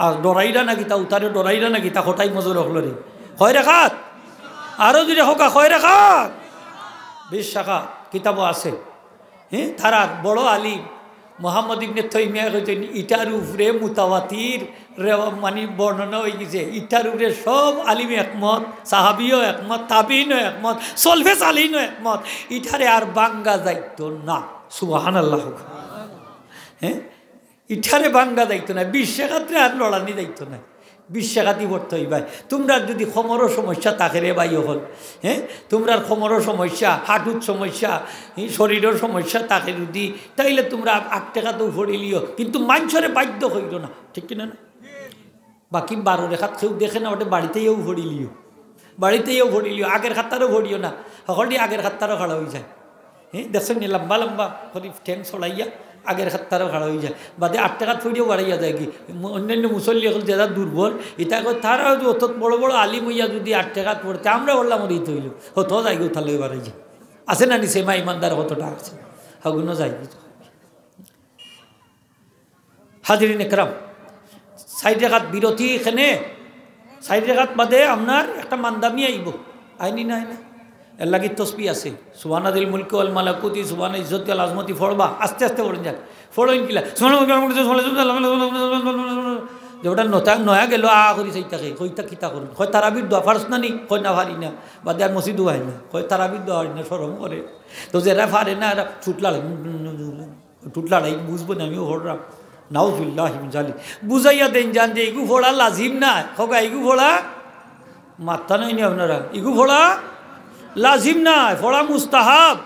আর ডরাইরা নাকি তা উতারে ডরাইরা নাকি তা হঠাই মজুর হল রে। 6 রাকাত আরো যদি হোকা 6 রাকাত 20 রাকাত কিতাবও আছে। তারা বড় আলিম মোহাম্মদ ইবনে তাইমিয়া কইতেন ইটার উপরে মুতাওয়াতির মানে বর্ণনা হয়ে গেছে। ইটার উপরে সব আলিম একমত, সাহাবিও একমত, তাবিনও একমত, সলফে সালিনও একমত। ইটারে আর বাঙ্গা যাইতো না। সুবহানাল্লাহ। ইটারে বাঙ্গা যাইতো না, 20 রাকাতে আর লড়ানি যাইতো না। বিশ্বাঘাতি পড়তে হই ভাই। তোমরা যদি খমরও সমস্যা থাকে রে ভাই হল, হ্যাঁ, তোমরা খমরও সমস্যা, হাঁটুর সমস্যা, শরীরের সমস্যা থাকে যদি, তাইলে তোমরা 8 টাকা তো ভরিলিও, কিন্তু মানুষরে বাধ্য হইল না, ঠিক কিনা না? বাকি 12 রেখাত কেউ দেখে না, ওটা বাড়িতেও ভরিলিও, বাড়িতেও ভরিলিও, আগের খাতারও ভরিও না, সকলই আগের খাতারও খাড়া হয়ে যায়। হ্যাঁ, দেখছেন লম্বা লম্বা হরি ঠ্যাং ছড়াইয়া আগের খাতারও খাড়া হয়ে যায়, বাদে 8 টাকাত ফইরেও বাড়াইয়া যায় কি। অন্যান্য মুসল্লি এখন যারা দুর্বল, এটা তারা অত বড় বড় আলিম হইয়া যদি 8 টাকাত পড়তে, আমরা বললাম ওর ইত হইল হতো যাই গো, তাহলে বাড়াই যায় আছে না নি, সেমা ইমানদার কতটা আছে, হাগুনও যাই। হাজিরিন একরাম, 4 টাকাত বিরতি, এখানে 4 টাকাত বাদে আপনার একটা মান্দামি আইব, আইনি না আইনা এর লাগি তসবি আছে, সুবহানাল মুলকি ওয়াল মালাকুতি সুবহান ইজ্জতি ওয়াল আজমতি ফড়বা, আস্তে আস্তে পড়েন যান, ফড়ইন কিলা যেটা নয়া গেল আ করি সেইটাকে কইতা কিতা করুন, হয় তারাবির দোয়া ফার্স না নি, কয় না পারি না, বাদে আর মসজিদও হয় না, কয় তারাবির দোয়া হয় না, সরম করে। তো যারা পারে না এরা টুটলাড়াই বুঝবো না, আমিও হররাম নাউজুবিল্লাহ মিন যালিক, বুঝাইয়া দেন যান যে ইগু ফোড়া লাজিম না, খোকা ইগু ফোড়া মাথা নাই নি আপনারা, ইগু ফোড়া লাজিম না, ফোড়া মুস্তাহাব।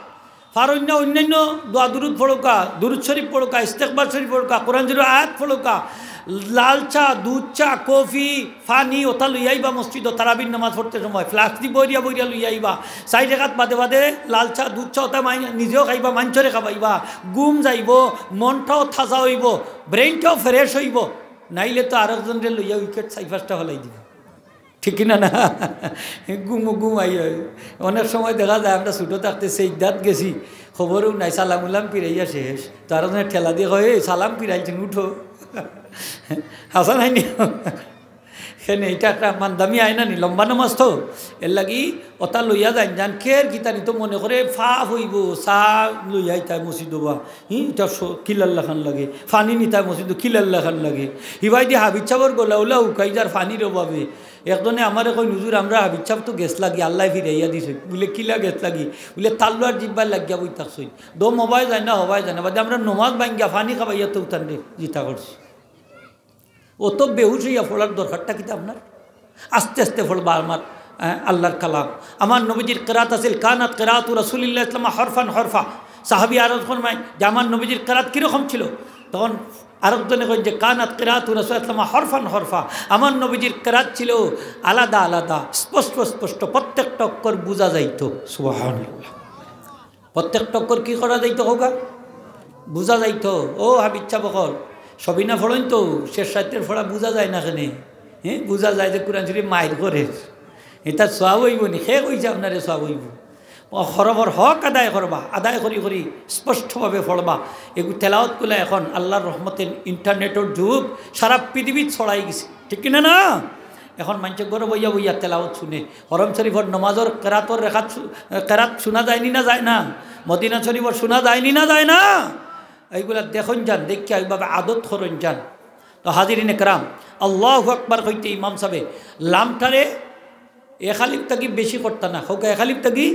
ফারন্য অন্যান্য দোয়া দুরুদ ফোড়কা, দুরুদ শরীফ পড়কা, ইস্তেকবার শরীফ পড়কা, কোরআন শরীফ আয়াত ফোড়কা, লাল চা, দুধ চা, কফি, ফানি ওটা লইয়াইবা মসজিদ তারাবির নামাজ পড়তে সময়, ফ্লাস্ক দি বইরিয়া বইরিয়া লইয়াইবা, 4 টাকাত বাদে বাদে লাল চা, দুধ চা ওটা নিজেও খাইবা, মাঞ্চরে খাবাইবা, গুম যাইব, মনটাও তাজা হইব, ব্রেইনটাও ফ্রেশ হইব, নাইলে তো আরেকজনরে লইয়া উইকেট 4-5টা হলাই দিব, ঠিক না না? ঘুমাই অনেক সময় দেখা যায়, আমরা ছোটো থাকতে সেইদাত গেছি, খবরও নাই, সালাম উলাম পিরাইয়া শেষ, তার ঠেলা দিয়ে হয় সালাম পিরাইছেন উঠো, হাসা নাইনি সেনে, এটা একটা মানদামি আয় না নি, লম্বা নামাজ তো, এর লাগি ওটা লইয়া যান যান কের গীতানি তো মনে করে ফা হইব, চা লইয়াই তাই মসজিদ বা এটা কিলাল্লা খান লাগে, ফানি নিতাই মসজিদ কিলাল্লা খান লাগে, হিবাই দিয়ে হাবিজ চাবর গোলা ওলা উকাই যার ফানির অভাবে। একজনে আমার কই হুজুর আমরা হাবিজ চাপ তো গেছ লাগি, আল্লাহ ফিরাইয়া দিছে, বলে কিলা গেছ লাগি, বলে তাল্লুয়ার জিব্বার লাগিয়া বই থাকছই, দো মোবাইল যায় না হবাই যায় না, বাদে আমরা নমাজ ভাঙ্গিয়া ফানি খাবাইয়া তো উঠান রে জিতা করছি। ও তো বেহুশ হইয়া ফোড়ার দরকারটা কিন্তু আপনার, আস্তে আস্তে ফোড়বা আমার আল্লাহর কালাম। আমার নবীজির কেরাত আছিল, কানাত কেরাতু রাসূলিল্লাহ ইসলাম হরফান হরফা। সাহাবী আরজ ফরমায় যে আমার নবীজির কেরাত কীরকম ছিল, তখন আরেকজনে কয় যে কানাত কেরাতু রাসূলিল্লাহ ইসলাম হরফান হরফা, আমার নবীজির কেরাত ছিল আলাদা আলাদা, স্পষ্ট স্পষ্ট, প্রত্যেকটা অক্ষর বোঝা যাইত। সুবহানাল্লাহ, প্রত্যেকটা অক্ষর কী করা যাইত হোগা, বোঝা যাইত। ও হাবিচ্ছা বকল সবিনা ফড়ইন তো শেষ সাহিত্যের ফোড়া বোঝা যায় না কেনে, হ্যাঁ বোঝা যায় যে কোরআন শরীফ মাইর করে, এটা সোয়াব হইব নি, সে কইছে আপনারে সোয়াব হইব। হরবর হক আদায় করবা, আদায় করি করি স্পষ্টভাবে ফড়বা। এগুলো তেলাওয়াত করলে এখন আল্লাহর রহমতের ইন্টারনেটের যুগ, সারা পৃথিবীত ছড়াই গেছে, ঠিক কিনা না? এখন মানুষ ঘরে বইয়া বইয়া তেলাওয়াত শুনে, হরম শরীফর নমাজর কেরাতর রেখাত কেরাত শোনা যায়নি না যায় না, মদিনা শরীফর শোনা যায়নি না যায় না, এইগুলা দেখুন যান, দেখিয়া এইভাবে আদত করুন যান। তো হাজিরিন একরাম, আল্লাহু আকবার কইতে ইমাম সাহেব লামটারে এখালিপ থাকি বেশি করতা না, হোক এখালিপ থাকি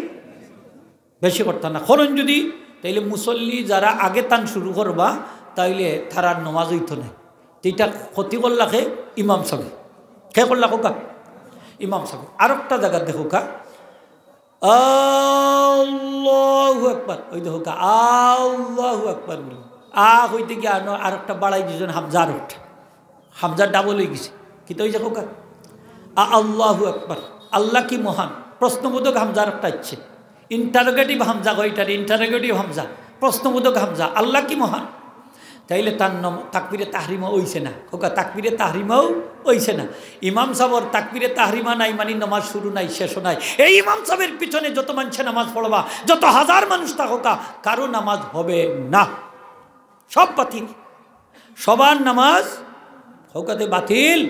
বেশি করতা না করুন যদি, তাইলে মুসল্লি যারা আগে টান শুরু করবা তাইলে তারার নমাজ হইত না। এইটা ক্ষতি করলা খে ইমাম সাহেব, খে করলা হোকা ইমাম সাহেব। আর একটা জায়গা দেখো কা আল্লাহু আকবার, ওই দেখো কা আল্লাহু আকবার বলি, হইতে গিয়ে আর একটা বাড়াই দিয়েছেন হামজার, ওঠা হামজার ডাবল হয়ে গেছে, কি তো ওই দেখো কা আল্লাহু আকবার, আল্লাহ কি মহান, প্রশ্নবোধক হামজার একটা ইচ্ছে, ইন্টারোগেটিভ হামজা, ওইটার ইন্টারোগেটিভ হামজা, প্রশ্নবোধক হামজা, আল্লাহ কি মহান। তাইলে তার তাকবিরে তাহরিমাও হইছে না, ওকা তাকবিরে তাহরিমাও হইছে না। ইমাম সাহেবর তাকবিরে তাহরিমা নাই মানে নামাজ শুরু নাই শেষও নাই। এই ইমাম সাহেবের পিছনে যত মানুষে নামাজ পড়বা, যত হাজার মানুষ থাকা, কারো নামাজ হবে না, সব বাতিল, সবার নামাজ হকাতে বাতিল।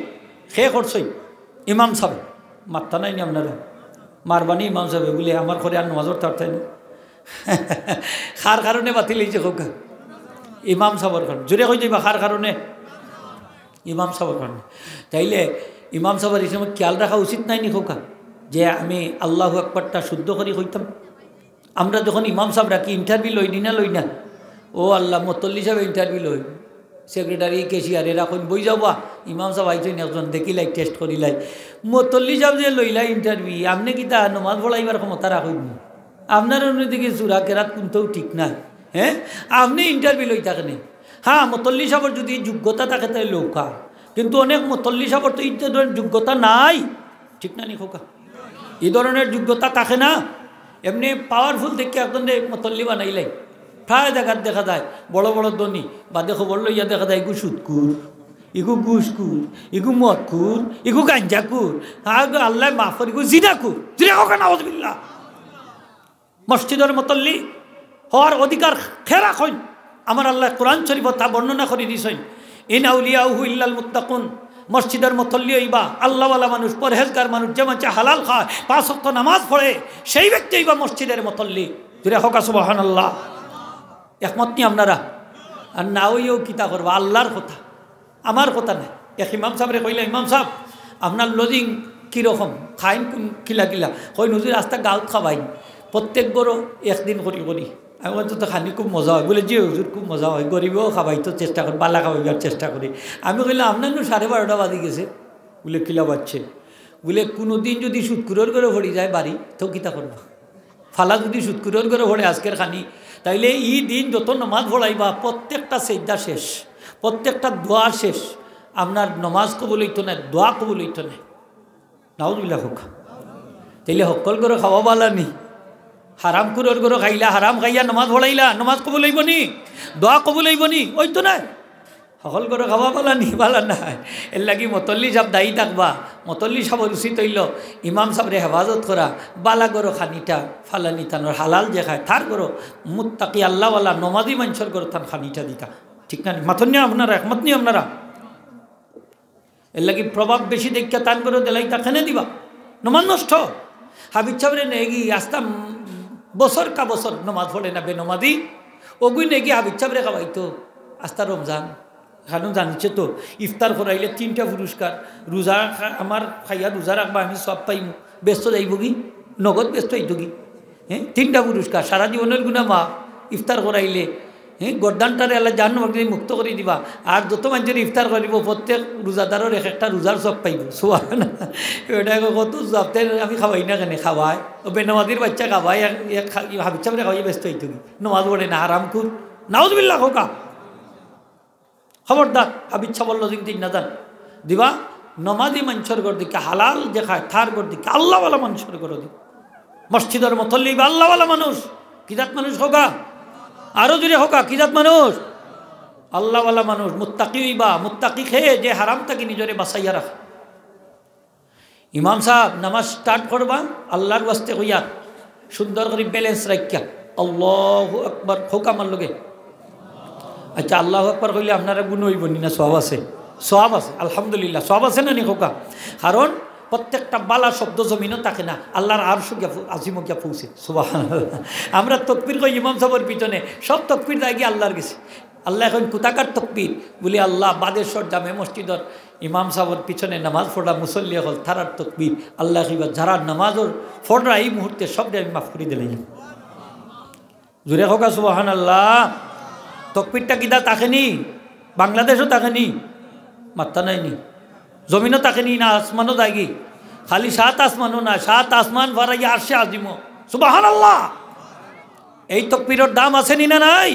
সে করছই ইমাম সাহেব, মাত্তা নাই নি আপনারা, মারবানি ইমাম সাহেব বলে আমার ঘরে আর নামাজ পড়তে পারতেন খার কারণে বাতিল হয়েছে খোকা, ইমাম সাহেবের কারণে, জোরে হয়ে যাইবা খার কারণে, ইমাম সাহেবের কারণে। তাইলে ইমাম সাহেবের এই সময় খেয়াল রাখা উচিত নাই নি খোকা, যে আমি আল্লাহু আকবারটা শুদ্ধ করে হইতাম। আমরা যখন ইমাম সাহেব রাখি ইন্টারভিউ লই নি না লই না, ও আল্লাহ মতল্লি সাহেব ইন্টারভিউ লই, সেক্রেটারি কেশিয়ার এরা কোন বই যাবা ইমাম সাহেব আইছেন একজন দেখিলাই টেস্ট করিলাই মতল্লি সাহেব যে লইলাই ইন্টারভিউ আপনি কি তা নমাজ পড়াইবার ক্ষমতা রাখুন আপনার অন্যদিকে চূড়া কেরাত কোনটাও ঠিক না হ্যাঁ আপনি ইন্টারভিউ লই থাকেন হ্যাঁ মতল্লি সাহেবের যদি যোগ্যতা থাকে তাই লৌকা কিন্তু অনেক মতল্লি সাহেবের তো এই ধরনের যোগ্যতা নাই ঠিক না নি খোকা এই ধরনের যোগ্যতা থাকে না এমনি পাওয়ারফুল দেখে একজন মতল্লি বানাইলাই প্রায় দেখা যায় বড় বড় ধনী বাদে খবর লইয়া দেখা যায় ইগু সুদকুর ইগু ঘুষকুর ইগু মদকুর ইগু গাঞ্জাকুর আল্লাহ মাফ কর ইগু জিনাকুর জিনা হোক না আউযুবিল্লাহ মসজিদের মতল্লি হওয়ার অধিকার খেরা কইন আমার আল্লাহ কোরআন শরীফ তা বর্ণনা করে দিছেন ইন আউলিয়াহু ইল্লাল মুত্তাকুন মসজিদের মতল্লি হইবা আল্লাহওয়ালা মানুষ পরহেজগার মানুষ যে মানুষ হালাল খায় 5 ওয়াক্ত নামাজ পড়ে সেই ব্যক্তি হইবা মসজিদের মতল্লি জিনা হোক সুবহানাল্লাহ একমত নি আপনারা আর না হইও কিতা করবা আল্লাহর কথা আমার কথা নাই এক ইমাম সাহেবরে কইলা ইমাম সাহেব আপনার লজিং কীরকম খাইন কিলা কিলা কই নজর রাস্তা গাঁত খাবাইন প্রত্যেক বড় একদিন করি আমি বলছি তো খানি খুব মজা হয় বলে যে হুজুর খুব মজা হয় গরিবও খাবাইতো চেষ্টা করি বালা খাবাইবার চেষ্টা করি আমি কইলাম আপনার 12:30 বাজে গেছে বলে কিলা বাজছে বলে কোনো দিন যদি সুৎকুরোর করে ভরি যায় বাড়ি তো কিতা করবা ফালা যদি সুৎকুরোর করে ভরে আজকের খানি তাইলে এই দিন যত নমাজ পড়াইবা প্রত্যেকটা সেজদা শেষ প্রত্যেকটা দোয়া শেষ আপনার নমাজ কবুল হইতো না দোয়া কবুল হইতো না নাউযুবিল্লাহ হোক তাইলে সকল করে খাওয়া বালা নি হারাম কুরোর করে খাইলা হারাম খাইয়া নমাজ পড়াইলা নমাজ কবুল হইব নি দোয়া কবুল হইব নি ওইতো না সকল করে খাওয়া বালা নি বালা নাই এর লাগি মতল্লি সাহেব দায়ী থাকবা মতল্লি সাহেব উচিত হইল ইমাম সাহেবরে হেফাজত করা বালা করো খানিটা ফালানি তানোর হালাল যে খায় থার করো মুত্তাকি আল্লাহওয়ালা নমাজি মানুষের করো তার খানিটা দিতা ঠিক না মাথন নিয়ে আপনারা একমত নিয়ে আপনারা এর লাগি প্রভাব বেশি দেখিয়া টান করে দিলাই তা খেনে দিবা নমাজ নষ্ট হাবিব সাহেবরে নেগি আসতাম বছর কা বছর নমাজ পড়ে না বেনমাজি ওগুই নেগি হাবিব সাহেবরে খাওয়াইতো আস্তা রমজান খানো জানিছে তো ইফতার করাইলে 3টা পুরস্কার রোজা আমার খাইয়া রোজা রাখবা আমি সব পাইম ব্যস্ত যাইব কি নগদ ব্যস্ত হইতো কি হ্যাঁ 3টা পুরস্কার সারা জীবনের গুণা মা ইফতার করাইলে হ্যাঁ গরদানটারে আল্লাহ জাহান্নাম মুক্ত করে দিবা আর যত মানুষের ইফতার করিব প্রত্যেক রোজাদারের একটা রোজার সব পাইব সুবহানাল্লাহ এটা কত সপ্তাহে আমি খাওয়াই না কেন খাওয়াই ও বেনমাজির বাচ্চা খাওয়াই হাবিব সাহেবরে খাওয়াই ব্যস্ত হইতো কি নমাজ পড়ে না হারাম খুর নাউযুবিল্লাহ হোকা খবরদার হাবিব সাহেব বলল দিন না জান দিবা নমাজি মানুষের ঘর দিকে হালাল যে খায় থার ঘর দিকে আল্লাহওয়ালা মানুষের ঘর দিকে মসজিদের মতল্লি বা আল্লাহওয়ালা মানুষ কিজাত মানুষ হোকা আরো জুড়ে হোকা কিজাত মানুষ আল্লাহওয়ালা মানুষ মুত্তাকি বা মুত্তাকি খেয়ে যে হারাম তাকে নিজরে বাঁচাইয়া রাখে ইমাম সাহেব নামাজ স্টার্ট করবা আল্লাহর ওয়াস্তে হইয়া সুন্দর করে ব্যালেন্স রাখিয়া আল্লাহু আকবার হোকা আমার লগে আচ্ছা আল্লাহু আকবার কইলে আপনারা গুণ হইব না সওয়াব আছে সওয়াব আছে আলহামদুলিল্লাহ সওয়াব আছে না নি খোকা কারণ প্রত্যেকটা বালা শব্দ জমিনও থাকে না আল্লাহর আরশ গিয়া আজিমও গিয়া পৌঁছে সুবহানাল্লাহ আমরা তাকবীর কই ইমাম সাহেবের পিছনে সব তাকবীর দায় গিয়ে আল্লাহর গেছে আল্লাহ এখন কোথাকার তাকবীর বলি আল্লাহ বাদেশ্বর জামে মসজিদর ইমাম সাহেবের পিছনে নামাজ পড়া মুসল্লি হল তারার তাকবীর আল্লাহ কিবা যারা নামাজর পড়া এই মুহূর্তে সবটা আমি মাফ করে দিলাম জুড়ে হোকা সুবহানাল্লাহ তকবীরটা কিদা তাকেনি বাংলাদেশও তাকেনি মাত্তা নাইনি জমিনও তাকেনি না আসমানও দাগি খালি 7 আসমানও না 7 আসমান ফারাইয়া আরশে আজিমও সুবহানাল্লাহ এই তকবীরের দাম আছে নি না নাই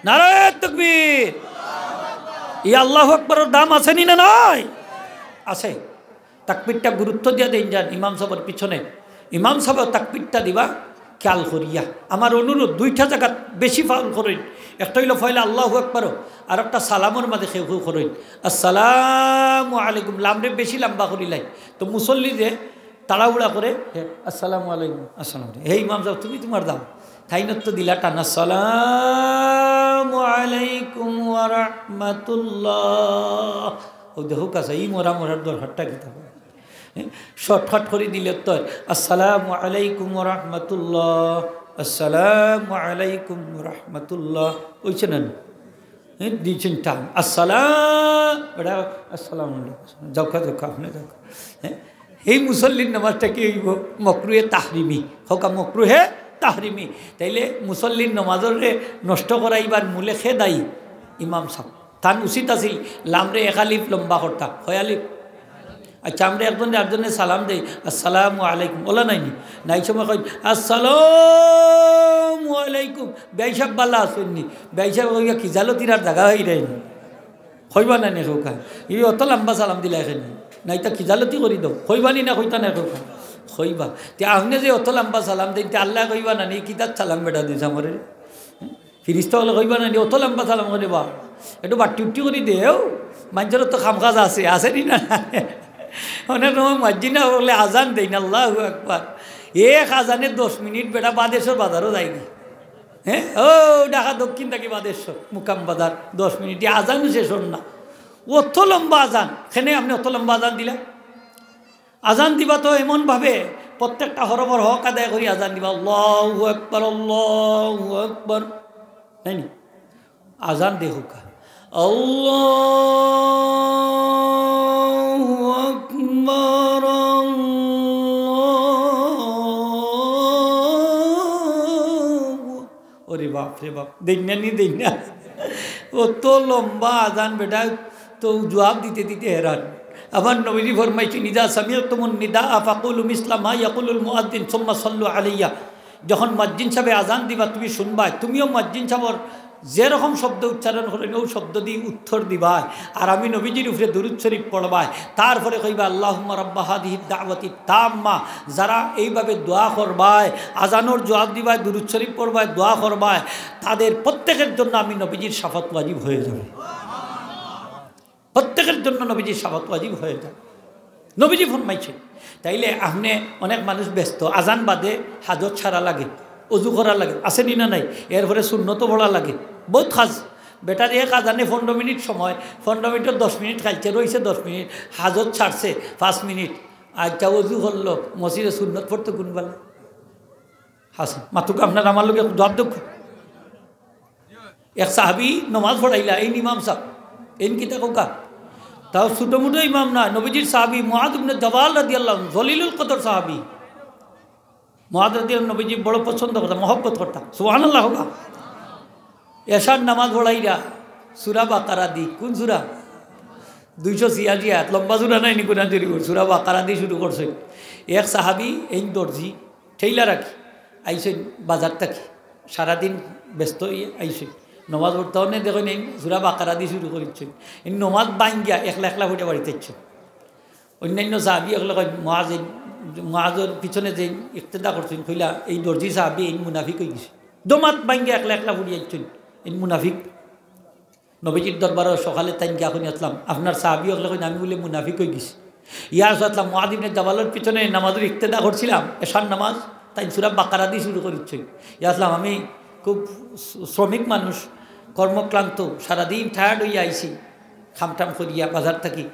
নারায়ে তাকবীর এই আল্লাহু আকবারের দাম আছে নি না নাই আছে তাকবীরটা গুরুত্ব দিয়া দেন যান ইমাম সাহেবের পিছনে ইমাম সাহেব তাকবীরটা দিবা খেয়াল করিয়া আমার অনুরোধ 2টা জায়গা বেশি ফাউল করেন একটা হইল ফয়লা আল্লাহু আকবার আর একটা সালামের মাঝে খেউ খেউ করেন আসসালামু আলাইকুম লামরে বেশি লম্বা করিলাই তো মুসল্লি যে তাড়াহুড়া করে আসসালামু আলাইকুম আসসালাম হে ইমাম সাহেব তুমি তোমার দাও তাইনত তো দিলা টানা আসসালামু আলাইকুম ওয়া রাহমাতুল্লাহ ও দেখো কাছে এই মোরার দরকারটা কি থাকে শর্টকাট করে দিলে তো আসসালামু আলাইকুম ওয়া রাহমাতুল্লাহ আসসালামু আলাইকুম ওয়া রাহমাতুল্লাহ ওইছে না দিয়েছেন টান আসসালাম এটা আসসালামু আলাইকুম যখন আপনি দেখো হ্যাঁ এই মুসল্লির নামাজটা কি হইব মকরুহে তাহরিমি হকা মকরুহে তাহরিমি তাইলে মুসল্লির নামাজরে নষ্ট করাইবার মূলে খে দায়ী ইমাম সাহেব তান উচিত আছিল লামরে একালিফ লম্বা করতাম হয় আলিফ। আচ্ছা আমরা একজনে আরেকজনে সালাম দেই আসসালামু আলাইকুম, ওলা নাইনি নাই সময় কই আসসালামু আলাইকুম, বেইসাব বাল্লা আসেননি, বেইসাব কইয়া কি জালো তিরার জায়গা হই রাইনি হইবা না নে খোকা ই অত লম্বা সালাম দিলা এখানে নাই তা কি জালতি করি দাও হইবানি না কইতা না খোকা হইবা। তে আপনি যে অত লম্বা সালাম দেন তে আল্লাহ কইবা না নি কিতাব সালাম বেটা দিস আমার ফিরিস্তা হলে কইবা না নি অত লম্বা সালাম করে বা একটু বাট্টি উট্টি করে দেও মানুষের তো খাম কাজ আছে নি না। অনেক সময় মসজিদে বলে আজান দেই না আল্লাহু আকবার, এক আজানে 10 মিনিট বেটা বাদেশ্বর বাজারও যায়নি। হ্যাঁ ও ঢাকা দক্ষিণ থাকি বাদেশ্বর মুকাম বাজার 10 মিনিট আজান শেষ হন না, অত লম্বা আজান। সেখানে আপনি অত লম্বা আজান দিলা, আজান দিবা তো এমনভাবে প্রত্যেকটা হরবর হক আদায় করি আজান দিবা আল্লাহু আকবার আল্লাহু আকবার, তাই নি আজান দেখুকা আল্লাহু আকবার ওরে বাপ রে বাপ দেখনা নি দেখনা অত লম্বা আজান বেটা তো জবাব দিতে দিতে হেরান। আমার নবীজি ফরমাইছেন ইদা সামিআতুমুন নিদা ফাকুলু মিসলা মা ইয়াকুলুল মুআদ্দিন সুম্মা সাল্লু আলাইয়া, যখন মুয়াজ্জিন সাহেব আজান দিবা তুমি শুনবা, তুমিও মুয়াজ্জিন সাহেবর যেরকম শব্দ উচ্চারণ করেন ও শব্দ দিয়ে উত্তর দিবা, আর আমি নবীজির উপরে দুরূদ শরীফ পড়বাই, তারপরে কইবা আল্লাহুম্মা রাব্বা হাদিহিদ দাওয়াতি তাম্মা। যারা এইভাবে দোয়া করবায়, আজানোর জবাব দিবায়, দুরূদ শরীফ পড়বায়, দোয়া করবায়, তাদের প্রত্যেকের জন্য আমি নবীজির শাফাত ওয়াজিব হয়ে যাবে, প্রত্যেকের জন্য নবীজির শাফাত ওয়াজিব হয়ে যাবে। নবীজি ফরমাইছেন। তাইলে আপনি অনেক মানুষ ব্যস্ত, আজান বাদে হাজত ছাড়া লাগে, অজু করা লাগে, আসেনি না নাই, এরপরে সুন্নত পড়া লাগে, বহুত কাজ। বেটার এক আজানে 15 মিনিট সময়, 15 মিনিটের 10 মিনিট খাইছে, রয়েছে 10 মিনিট, হাজত ছাড়ছে 5 মিনিট, আচ্ছা অজু করলো, মসজিদে সুন্নত পড়তে কোনবেলা হাসেন মাতুক আপনার আমার লোক জবাব দুঃখ। এক সাহাবি নমাজ পড়াইলা, এই ইমাম সাহেব এই কিতা কোকা, তাও ছোটো মোটো ইমাম না, নবীজির সাহাবি মুআদ ইবনে জাবাল রাদিয়াল্লাহু আনহু, জলিলুল কদর সাহাবি। মুআদ রাদিয়াল্লাহু নবীজি বড় পছন্দ করতাম, মহব্বত করতাম, সুবহানাল্লাহ হোক। এশার নামাজ পড়াইরা সূরা বাকারা দি, কোন সূরা 286 আয়াত, লম্বা সূরা নাই নি কোন সূরা বাকারা দি শুরু করছে। এক সাহাবি এই দর্জি ঠেইলা রাখি আইসেন বাজার থাকি, সারাদিন ব্যস্ত হয়ে আইসেন নমাজ পড়তে হনে, দেখেন এই সূরা বাকারা দিয়ে শুরু করেছেন, এই নমাজ বাঙ্গিয়া একলা একলা ফুটে বাড়িতে ইচ্ছেন। অন্যান্য সাহাবি এগুলো মুআজের পিছনে যে ইক্তেদা করছেন কইলা এই দর্জি সাহাবি এই মুনাফিক হয়ে গেছে, দমাত বাঙ্গিয়া একলা একলা ফুটিয়ে ইচ্ছেন, এই মুনাফিক। নবীজির দরবারও সকালে তাই গিয়া এখন আসলাম, আপনার সাহাবি এগুলো আমি বলে মুনাফিক হয়ে গেছি। ইয়ার আসলাম মুআদ ইবনে জাবালের পিছনে নামাজের ইক্তেদা করছিলাম, এশার নামাজ, তাই সূরা বাকারা দিয়ে শুরু করেছেন। ইয়া আসলাম আমি খুব শ্রমিক মানুষ, কর্মক্লান্ত, সারাদিন টায়ার্ড হইয়া আইছি, খামটাম করিয়া বাজার থাকি,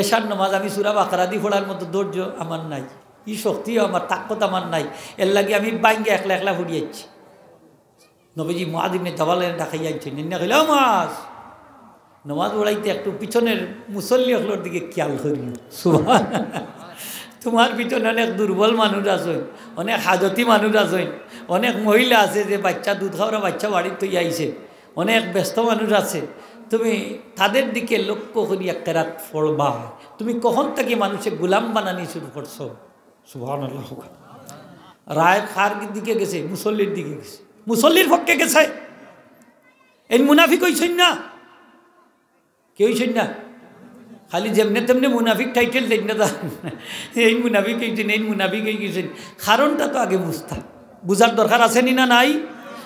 এশার নামাজ আমি সূরা বাকারা দিয়ে পড়ার মতো ধৈর্য আমার নাই, ই শক্তিও আমার, তাকত আমার নাই, এর লাগে আমি বাইঙ্গে একলা একলা ফুটিয়েছি। নবীজি মুআদ ইবনে জাবালের ডাকাইয়া আইছেন, নিন্না কইল মাস নমাজ পড়াইতে একটু পিছনের মুসল্লি হলোর দিকে খেয়াল করি, সুবহানাল্লাহ। তোমার পিছনে অনেক দুর্বল মানুষ আছেন, অনেক হাজতি মানুষ আছেন, অনেক মহিলা আছে যে বাচ্চা দুধ খাওয়া বাচ্চা বাড়ির তৈ আইছে, অনেক ব্যস্ত মানুষ আছে, তুমি তাদের দিকে লক্ষ্য করি একটা রাত পড়বা। তুমি কখন থেকে মানুষের গোলাম বানানি শুরু করছো, সুবহানাল্লাহ। রায় কার দিকে গেছে? মুসল্লির দিকে গেছে, মুসল্লির পক্ষে গেছে। এই মুনাফিক হইছেন না, কে হইছেন না, খালি যেমনে তেমনি মুনাফিক টাইটেল দেখ না, এই মুনাফিক হয়েছেন, এই মুনাফিক হয়ে গেছেন, কারণটা তো আগে বুঝতা, বুঝার দরকার আছে নি না নাই?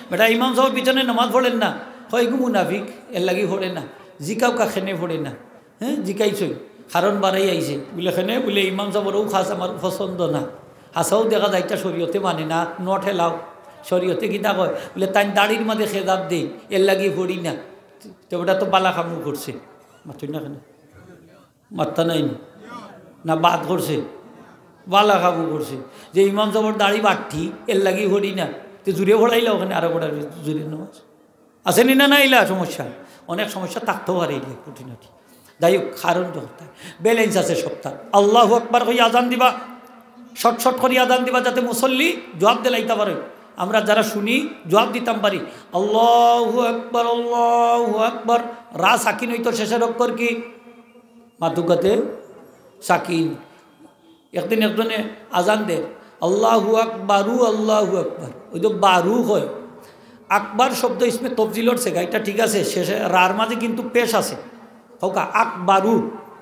বেটা ইমাম সাহেবের পিছনে নামাজ পড়েন না, হয় গু মুনাফিক, এর লাগি পড়ে না, জিকাও কাখেনে পড়ে না, হ্যাঁ জিকাইছই, কারণ বাড়াই আইছে বলে খেনে বলে ইমাম সাহেবেরও খাস আমার পছন্দ না, হাসাও দেখা যাইটা শরীয়তে মানে না, নট হেলাও শরীয়তে কিতা কয় বলে তাই দাড়ির মাঝে খেদাব দেই, এর লাগি পড়ি না, তো ওটা তো বালা খামু করছে, মাথুই না কেন মাত্তা নাই না, বাদ করছে, বালা খাবু করছে, যে ইমাম সাহেবের দাড়ি বাড়তি এর লাগি হরি না, তো জুড়ে ভরাইলা ওখানে আরো বড় জুড়ে নামাজ আসেনি না, না ইলা সমস্যা, অনেক সমস্যা থাকতেও পারে, এগুলো খুঁটিনাটি। যাই হোক, কারণ দরকার ব্যালেন্স আছে সপ্তাহ। আল্লাহু আকবার কই আজান দিবা, শর্ট শর্ট করি আজান দিবা, যাতে মুসল্লি জবাব দিলাইতে পারে, আমরা যারা শুনি জবাব দিতাম পারি আল্লাহু আকবার রা সাকিন হইতো শেষের অক্ষর কি মাতুকাতে সাকিন একদিন একজনে আজান দে আল্লাহু আকবারু আল্লাহু আকবার ওই তো বারু হয় আকবার শব্দ ইসমে তফজিলর শেখা এটা ঠিক আছে শেষে রার মাঝে কিন্তু পেশ আছে হোকা আকবারু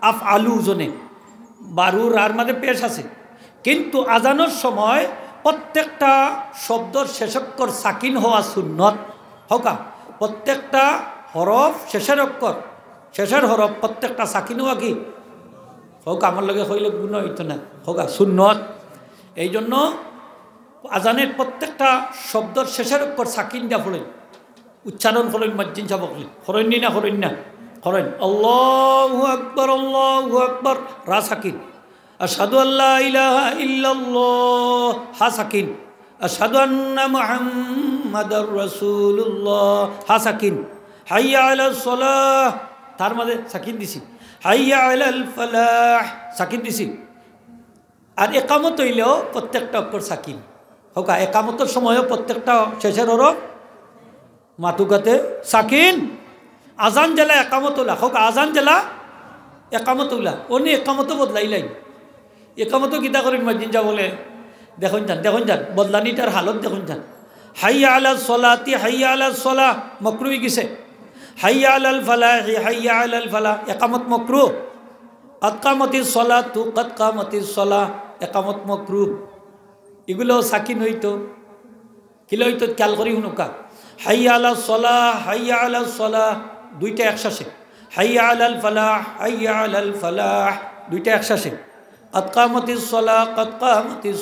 আফ আলু জনে বারু রার মাঝে পেশ আছে কিন্তু আজানোর সময় প্রত্যেকটা শব্দর শেষাক্ষর সাকিন হওয়া সুন্নত হোকা প্রত্যেকটা হরফ শেষের অক্ষর শেষের হরফ প্রত্যেকটা সাকিন হওয়া কি হোক আমার লগে হইলে গুণ হইতো না হোকা সুন্নত এই জন্য আজানের প্রত্যেকটা শব্দর শেষের অক্ষর সাকিন দিয়া ফলেন উচ্চারণ ফলেন মজ্জিন সাহ হরণ্যি না হরণ্যা হরেন আল্লাহু আকবার রা সাকিন আশহাদু আল্লা ইলাহা ইল্লাল্লাহ হা সাকিন আশহাদু আন্না মুহাম্মাদার রাসূলুল্লাহ হা সাকিন হাইয়া আলাস সালাহ তার মাঝে সাকিন দিছি হাইয়া আলাল ফালাহ সাকিন দিছি আর একামত হইলেও প্রত্যেকটা অক্ষর সাকিন হোকা একামতের সময়ও প্রত্যেকটা শেষের হরফ মাতুকাতে সাকিন আজান জেলা একামত উল্লা হোক আজান জেলা একামত উল্লা অন্য একামত বদলাইলাই একামতো গীতা করেন মসজিদ যা বলে দেখুন যান বদলানিটার হালত দেখুন যান হাইয়া আলাল সলাতি হাইয়া আলাল সলাহ মকরুই গেছে হাইয়া আলাল ফালাহ হাইয়া আলাল ফালাহ একামত মকরু কদ কামতিস সলাতু কদ কামতিস সলাহ একামত মকরু এগুলো সাকিন হইতো কিলো হইতো খেয়াল করি হুনুকা হাইয়া আলাল সলাহ হাইয়া আলাল সলাহ দুইটা একসাথে হাইয়া আলাল ফালাহ হাইয়া আলাল ফালাহ দুইটা একসাথে কদ কামতিস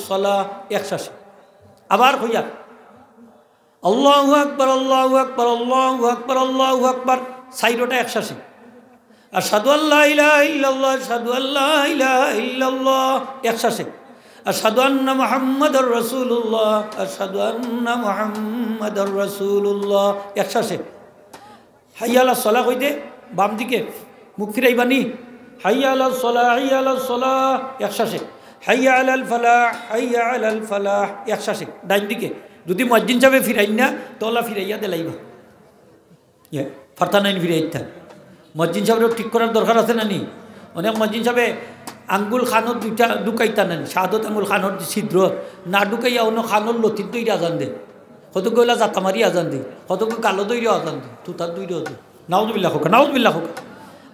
সলাহ একসাথে আবার হইয়া আল্লাহু আকবার আল্লাহু আকবার আল্লাহু আকবার আল্লাহু আকবার সাইরোটা একসাথে আশহাদু আল্লা ইলাহা ইল্লাল্লাহ আশহাদু আল্লা ইলাহা ইল্লাল্লাহ একসাথে আশহাদু আন্না মুহাম্মাদার রাসূলুল্লাহ আশহাদু আন্না মুহাম্মাদার রাসূলুল্লাহ একসাথে হাইয়া আলাস সালাহ কইতে বাম দিকে মুখ ফিরাইবানি হাইয়া আলাস সালাহ একসাথে হাইয়া আলাল ফালাহ একসাথে ডাইন দিকে যদি মসজিদ যাবে ফিরাই না তোলা ফিরাইয়া দেলাইবা ফার্তা নাইন ফিরাইতা মসজিদ সাহেবের ঠিক করার দরকার আছে না নি অনেক মসজিদ সাহেবে আঙ্গুল খানোর দুইটা ঢুকাইতা নেন শাহাদত আঙ্গুল খানোর ছিদ্র না ঢুকাইয়া অন্য খানোর লতির দইরে আজান দে কতক গইলা জাতা মারি আজান দে কতক কালো দইরে আজান দে তুতার দইরে আজান নাউজুবিল্লাহ হোক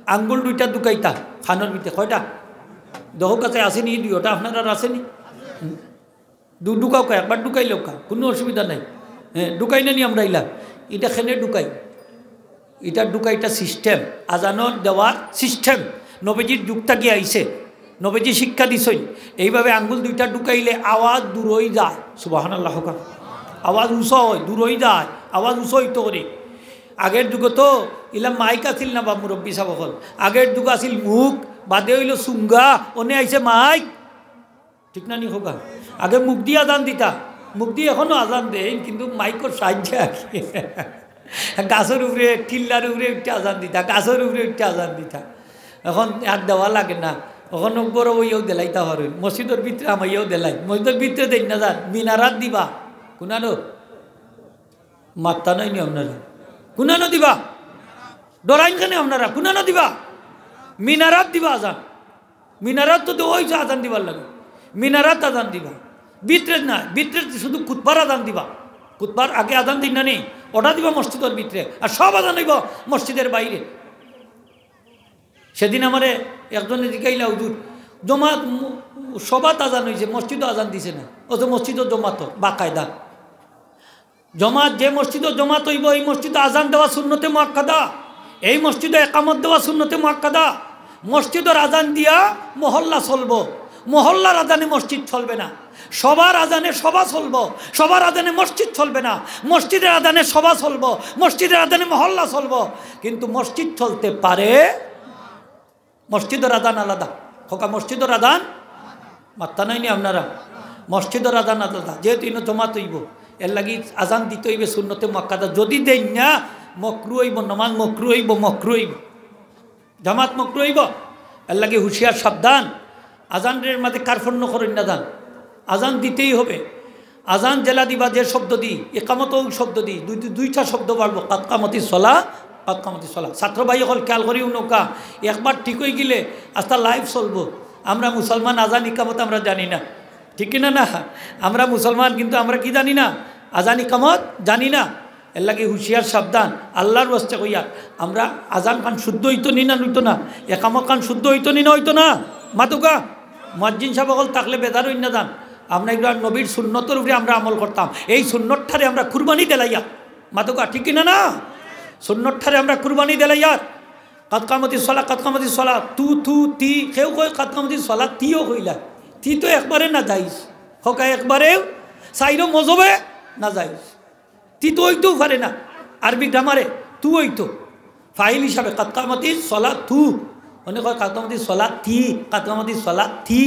আঙ্গুল দুইটা ঢুকাইতা খানোর ভিতরে কয়টা দহ কাছে আসেনি দুইটা আপনার আর আসেনি ঢুকাও কা একবার ঢুকাইলেও কা কোনো অসুবিধা নাই হ্যাঁ ঢুকাই না নি আমরা ইলা এটা খেনে ঢুকাই এটা ঢুকাইটা সিস্টেম আজানোর দেওয়ার সিস্টেম নবীজির যুগটা গিয়ে আইছে নবীজি শিক্ষা দিছই এইভাবে আঙ্গুল দুইটা ঢুকাইলে আওয়াজ দূরই যায় সুবহানাল্লাহ আওয়াজ উঁচু হয় দূরই যায় আওয়াজ উঁচু হইতো করে আগের যুগে তো ইলা মাইক আছিল না বা মুরব্বী সাবকল আগের যুগ আছিল মুখ বাদে হইল চুঙ্গা অনে আইছে মাইক ঠিক না নি হোকা আগে মুখ দিয়ে আজান দিতা মুখ দিয়ে এখনও আজান দেয় কিন্তু মাইকর সাহায্যে আগে গাছের উপরে টিল্লার উপরে উঠতে আজান দিতা গাছের উপরে উঠতে আজান দিতা এখন আর দেওয়া লাগে না ওখানে বড় ইয়েও দেলাইতা হরেন মসজিদের ভিতরে আমার ইয়েও দেলাই মসজিদের ভিতরে দেন না যান মিনারাত দিবা কুনানো মাত্তা নাই নি আপনারা কুনানো দিবা ডরাইন কেন আপনারা কুনানো দিবা মিনারাত দিবা আজান মিনারাত তো ওই আজান দিবার লাগে মিনারাত আজান দিবা ভিতরে না ভিতরে শুধু কুতবার আজান দিবা কুতবার আগে আজান দিন না নেই ওটা দিবা মসজিদের ভিতরে আর সব আজান হইব মসজিদের বাইরে সেদিন আমারে একজনে জিকাইলা হুজুর জমাত সবাত আজান হয়েছে মসজিদও আজান দিছে না ও তো মসজিদও জমাত বাকায়দা জমাত যে মসজিদও জমাত হইব এই মসজিদে আজান দেওয়া শূন্যতে মুআক্কাদা এই মসজিদে একামত দেওয়া শূন্যতে মুআক্কাদা মসজিদের আজান দিয়া মহল্লা চলবো মহল্লার আজানে মসজিদ চলবে না সবার আজানে সভা চলবো সবার আজানে মসজিদ চলবে না মসজিদের আজানে সভা চলবো মসজিদের আজানে মহল্লা চলবো কিন্তু মসজিদ চলতে পারে মসজিদের আজান আলাদা খোকা মসজিদের আজান মাত্তা নাইনি আপনারা মসজিদের আজান আলাদা যেহেতু ইনো জমা তৈব এর লাগি আজান দিতে হইবে শূন্যতে মুআক্কাদা যদি দেন না মকরু হইব নমাজ মকরু হইব জামাত মকরু হইব এর লাগি হুঁশিয়ার সাবধান আজানের মাঝে কার্পণ্য করেন না যান আজান দিতেই হবে আজান জেলা দিবা যে শব্দ দি একামতও শব্দ দি দুইটা শব্দ পারবো কাতকামতি চলা কাতকামতি চলা ছাত্র ভাই হল খেয়াল করি নৌকা একবার ঠিক হয়ে গেলে আস্তা লাইভ চলবো আমরা মুসলমান আজান ইকামত আমরা জানি না ঠিক কিনা না আমরা মুসলমান কিন্তু আমরা কি জানি না আজান ইকামত জানি না এর লাগে হুঁশিয়ার সাবধান আল্লাহর বস্তে কইয়া আমরা আজান খান শুদ্ধ হইতো নি না নইতো না একামত খান শুদ্ধ হইতো নি না হইতো না মাতুকা মুয়াজ্জিন সাহেব হল থাকলে বেদার হইনা যান আমরা এগুলো নবীর সুন্নতের উপরে আমরা আমল করতাম এই সুন্নতটারে আমরা কুরবানি দিলাইয়া মাতুকা ঠিক কিনা না সুন্নতটারে আমরা কুরবানি দিলাইয়া কাতকামতি সলা তু তি কেউ কয় কাতকামতি সলা তিও কইলা তি তো একবারে না যাইস হকা একবারে সাইরো মজবে না যাইস তি তো হইতেও পারে না আরবি গ্রামারে তু হইতো ফাইল হিসাবে কাতকামতি সলা তু অনেক কয় কাতকামতি সলা তি কাতকামতি সলা তি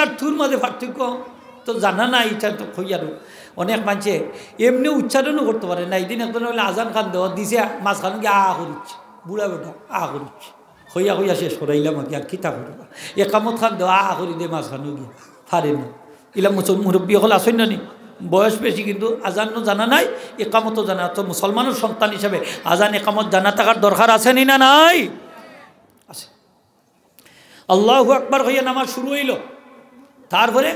আর থুর মাঝে পার্থক্য তো জানা না এটা তো কইয়ারও অনেক মানুষে এমনি উচ্চারণও করতে পারে না এইদিন একজন হলে আজান খান দেওয়া দিছে মাঝখান গিয়ে করিচ্ছে বুড়া বেটা করিচ্ছে হইয়া শেষ করাইলাম আগে আর কিতা করবা একামত খান দেওয়া করি দে মাঝখানে গিয়ে পারে না ইলা মুরব্বী হল আসেন না নি বয়স বেশি কিন্তু আজানও জানা নাই একামতও জানা তো মুসলমানের সন্তান হিসাবে আজান একামত জানা থাকার দরকার আছে নি না নাই আছে আল্লাহু আকবার হইয়া নামাজ শুরু হইল তারপরে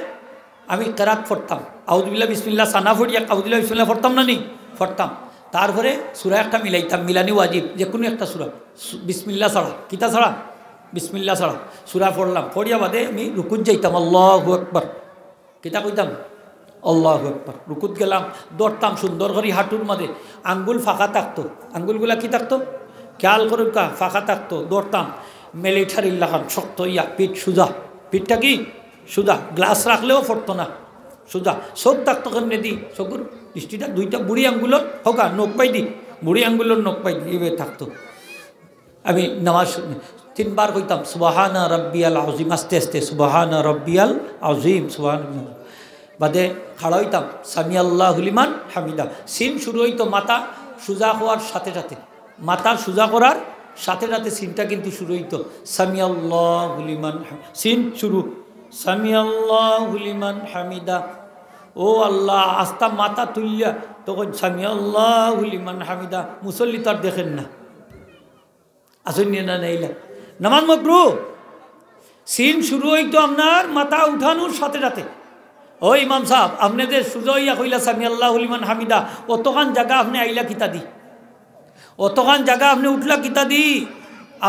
আমি কেরাত পড়তাম আউযুবিল্লাহ বিসমিল্লাহ সানা ফড়িয়া আউযুবিল্লাহ বিসমিল্লাহ পড়তাম না নি পড়তাম তারপরে সূরা একটা মিলাইতাম মিলানি ওয়াজিব যে কোনো একটা সূরা বিসমিল্লাহ ছাড়া কিতা ছাড়া বিসমিল্লাহ ছাড়া সূরা পড়লাম পড়িয়া বাদে আমি রুকুত যাইতাম আল্লাহু আকবার কিতা কইতাম আল্লাহু আকবার রুকুত গেলাম দৌড়তাম সুন্দর করে হাঁটুর মাঝে আঙ্গুল ফাঁকা থাকতো আঙ্গুলগুলা কি থাকতো খেয়াল করুন কা ফাঁকা থাকতো দৌড়তাম মেলিঠারির লাগান শক্ত ইয়া পিঠ সুজা পিঠটা কি সুজা গ্লাস রাখলেও পড়তো না সুজা চোখ থাকতো কেমনে দি চকুর দৃষ্টিটা দুইটা বুড়ি আঙ্গুলর হোকা নখ পাই দি বুড়ি আঙ্গুলর নখ পাই দি এভাবে থাকতো আমি নামাজ 3 বার কইতাম সুবহানা রাব্বিয়াল আযীম আস্তে আস্তে সুবহানা রাব্বিয়াল আযীম সুবহান বাদে খাড়া হইতাম সামি আল্লাহু লিমান হামিদা সিন শুরু হইতো মাথা সুজা হওয়ার সাথে সাথে মাথা সুজা করার সাথে সাথে সিনটা কিন্তু শুরু হইতো সামি আল্লাহু লিমান সিন শুরু সামি আল্লাহু লিমান হামিদা ও আল্লাহ আস্তা মাথা তুইয়া তখন সামি আল্লাহু লিমান হামিদা মুসল্লি তার দেখেন না আসেন না নাইলা নামাজ মাকরু সিন শুরু হইতো আপনার মাথা উঠানোর সাথে সাথে ও ইমাম সাহেব আপনি যে সুজইয়া কইলা সামি আল্লাহু লিমান হামিদা অতখান জায়গা আপনি আইলা কিতা দি অতখান জায়গা আপনি উঠলা কিতা দি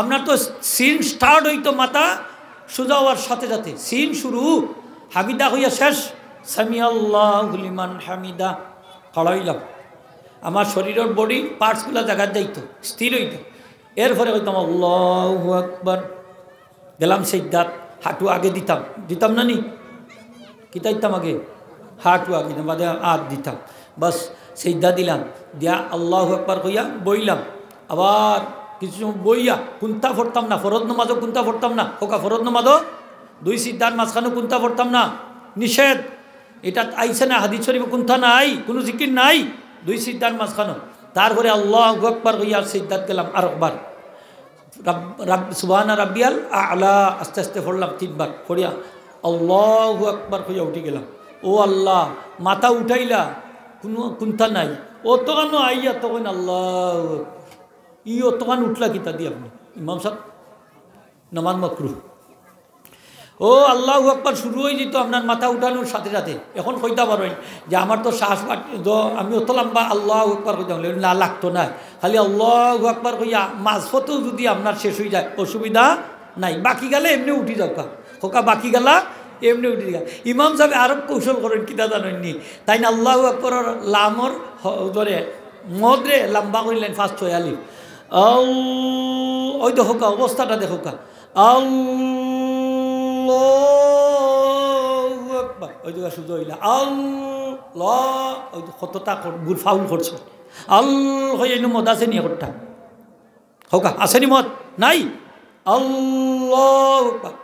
আপনার তো সিন স্টার্ট হইতো মাথা সুজা হওয়ার সাথে সাথে সিন শুরু হামিদা হইয়া শেষ সামি আল্লাহু লিমান হামিদা খড়াইলাম আমার শরীরের বডি পার্টসগুলো জায়গা যাইতো স্থির হইতো এরপরে কইতাম আল্লাহু আকবার গেলাম সিজদাত হাঁটু আগে দিতাম না নি কিতা দিতাম আগে হাঁটু আগে দিতাম বাদে হাত দিতাম বাস সিজদা দিলাম দিয়া আল্লাহু আকবার কইয়া বইলাম আবার কিছু সময় বইয়া কুন্তা পড়তাম না ফরজ নামাজও কুন্তা পড়তাম না ওকা ফরজ নামাজও 2 সিজদার মাঝখানে কুন্তা পড়তাম না নিষেধ এটা আইছে না হাদিস শরীফে কুন্তা নাই কোনো জিকির নাই 2 সিজদার মাঝখানে তারপরে আল্লাহু আকবার কইয়া সিজদাত গেলাম আরেকবার সুবহানা রাব্বিয়াল আ'লা আস্তে আস্তে পড়লাম 3 বার পড়িয়া আল্লাহু আকবার কইয়া উঠে গেলাম ও আল্লাহ মাথা উঠাইলা কোনো কুন্তা নাই ও তখন আইয়া তখন আল্লাহ তখন উঠলা কিতা দিয়ে আপনি ইমাম সাহেব নামাজ মাকরুহ ও আল্লাহু আকবার শুরু হয়ে যেত আপনার মাথা উঠানোর সাথে সাথে এখন কইতে পারেন যে আমার তো শ্বাস আমি অত লম্বা আল্লাহু আকবার কইতে না লাগতো না খালি আল্লাহু আকবার কইয়া মাঝপথেও যদি আপনার শেষ হয়ে যায় অসুবিধা নাই বাকি গেলে এমনি উঠি যাও খোকা বাকি গেলা এমনি উঠি গেল ইমাম সাহেব আরো কৌশল করেন কিতা জানেননি তাই না আল্লাহু আকবরের লামর ধরে মদরে লম্বা করিলেন ফার্স্ট হয়ে আলি ওই দেখো অবস্থাটা দেখো আল্লাহু আকবার ওই জায়গা শুধু হইলা আল্লাহ ওই কতটা গুল ফাউল করছো হয়ে মদ আছে নি একটা হোকা আসেনি মদ নাই আল্লাহু আকবার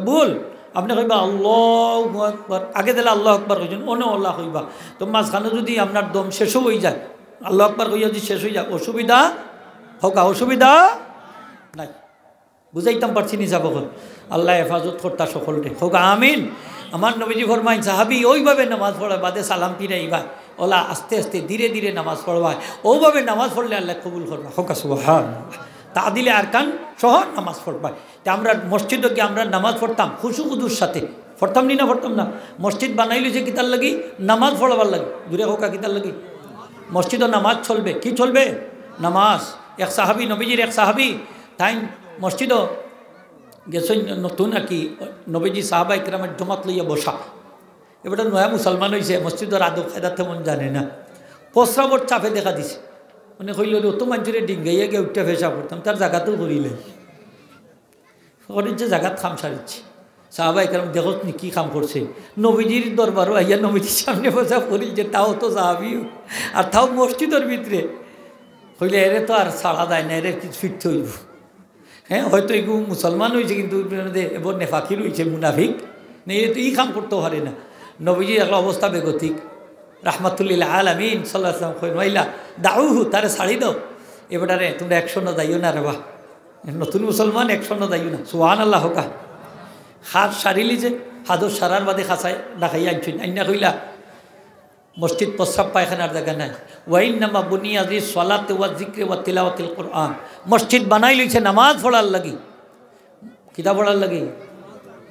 ভুল আপনি কইবা আল্লাহু আকবার আগে দিলে আল্লাহু আকবার কইছেন অন্য আল্লাহ কইবা তো মাঝখানে যদি আপনার দম শেষও হয়ে যায় আল্লাহু আকবার কইয়া যদি শেষ হয়ে যায় অসুবিধা হোকা অসুবিধা নাই বুঝাইতাম পারছি নি যাব আল্লাহ হেফাজত করতা সকলকে হোক আমিন আমার নবীজি ফরমাইন সাহাবি ওইভাবে নামাজ পড়া বাদে সালাম ফিরাইবা ওলা আস্তে আস্তে ধীরে ধীরে নামাজ পড়বা ওইভাবে নামাজ পড়লে আল্লাহ কবুল করবা হোকা সুবহানাল্লাহ তা দিলে আরকান সহ নামাজ পড়বা তা আমরা মসজিদে কি আমরা নামাজ পড়তাম খুশু খুদুর সাথে পড়তাম নি না পড়তাম না মসজিদ বানাইলি যে কিতার লাগি নামাজ পড়বার লাগে দূরে হোকা কিতার লাগি মসজিদও নামাজ চলবে কি চলবে নামাজ এক সাহাবি নবীজির এক সাহাবি তাই মসজিদও গেছেন নতুন আর কি নবীজি সাহাবা ইকরামের জমাত লইয়া বসা এবার নয়া মুসলমান হয়েছে মসজিদের আদব খায়দা তেমন জানে না প্রস্রাবর চাপে দেখা দিছে মানে কইল অত মানুষের ডিঙ্গাইয়া গিয়ে উঠতে ফেসা করতাম তার জায়গাতেও করিলে যে জায়গাত খাম সারিচ্ছে সাহাবা ইকরাম দেখত নি কী কাম করছে নবীজির দরবারও আইয়া নবীজির সামনে বসা করি যে তাও তো সাহাবি আর তাও মসজিদের ভিতরে হইলে এরে তো আর ছাড়া দেয় না এরে কিছু ফিরতে হইব হ্যাঁ হয়তো এগু মুসলমান হয়েছে কিন্তু এবার নেফাকি রয়েছে মুনাফিক নেই তো ই কাম করতেও পারে না নবীজির একটা অবস্থা বেগতিক রাহমাতুল্লিল্লাহ আলামিন সাল্লাল্লাহু আলাইহি ওয়াসাল্লাম কইলা দাউহু তারে ছাড়ি দাও এবারে তোমরা একশো যাইও না রে বাহ নতুন মুসলমান একশো যাইও না সুবহানাল্লাহ হোকা হাত সারিলি যে হাদর সারার বাদে খাসায় দেখাই আনছেন আইনা কইলা মসজিদ প্রস্রাব পায়খানার জায়গা নাই ওয়াইন নামা বুনিয়াদি সলাতে ওয়া জিক্রে ওয়া তিলাওয়াতিল কোরআন মসজিদ বানাই লইছে নামাজ পড়ার লাগি কিতাব পড়ার লাগি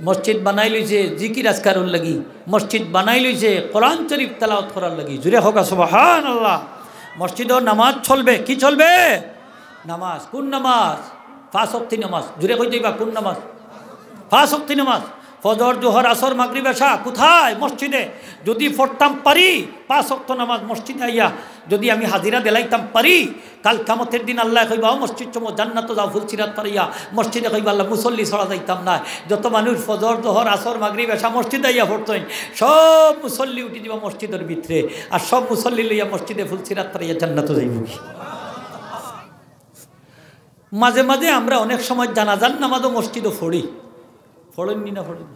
মসজিদ বানাই লইছে জিকির আজকারুর লাগি মসজিদ বানাই লইছে কোরআন শরীফ তেলাওয়াত করার লাগি জুড়ে হোক সুবহানাল্লাহ মসজিদও নামাজ চলবে কি চলবে নামাজ কোন নামাজ পাঁচ ওয়াক্ত নামাজ জুড়ে কই দিবা কোন নামাজ পাঁচ ওয়াক্ত নামাজ ফজর জোহর আসর মাগরিব এশা কোথায় মসজিদে যদি পড়তাম পারি পাঁচ ওয়াক্ত নামাজ মসজিদে আইয়া যদি আমি হাজিরা দেলাইতাম পারি কাল কিয়ামতের দিন আল্লাহ কইবা মসজিদ চমো জান্নাত যাও ফুলসিরাত পারিয়া মসজিদে কইবা আল্লাহ মুসল্লি ছড়া যাইতাম না যত মানুষ ফজর জোহর আসর মাগরিব এশা মসজিদে আইয়া পড়তেন সব মুসল্লি উঠি দিবা মসজিদের ভিতরে আর সব মুসল্লি লইয়া মসজিদে ফুলসিরাত পারিয়া জান্নাত যাইব মাঝে মাঝে আমরা অনেক সময় জানাজান নামাজও মসজিদও পড়ি পড়েননি না পড়েন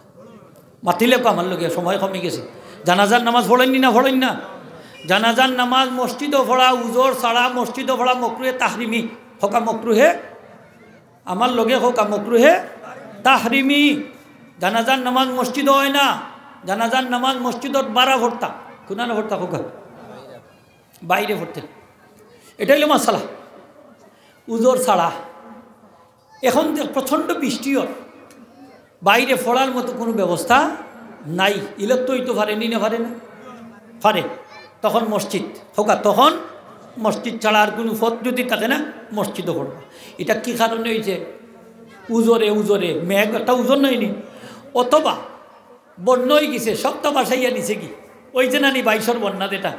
মাতিলে আমার লোকে সময় কমে গেছে জানাজার নামাজ পড়েননি না পড়েন না জানাজার নামাজ মসজিদও পড়া উজোর ছাড়া মসজিদও পড়া মকরুহে তাহরিমি হকা মকরুহে আমার লগে হকা মকরুহে তাহরিমি জানাজার নামাজ মসজিদও হয় না জানাজার নামাজ মসজিদত বারা ভর্তা কোনা না ভর্তা হোকা বাইরে ভরতেন এটা হইল মাসালা উজোর ছাড়া এখন প্রচণ্ড বৃষ্টিও বাইরে ফোড়ার মতো কোনো ব্যবস্থা নাই ইলেক তো হইতে পারেনি না পারে না পারে তখন মসজিদ হোকা তখন মসজিদ ছাড়া আর কোনো পথ যদি থাকে না মসজিদও পড়বা এটা কী কারণে হয়েছে উজোরে মেঘ একটা উজোর নয়নি অথবা বন্যা হয়ে গেছে সপ্তা বাসাইয়া নিছে কি ওই যে নানি বাইশর বন্যা যেটা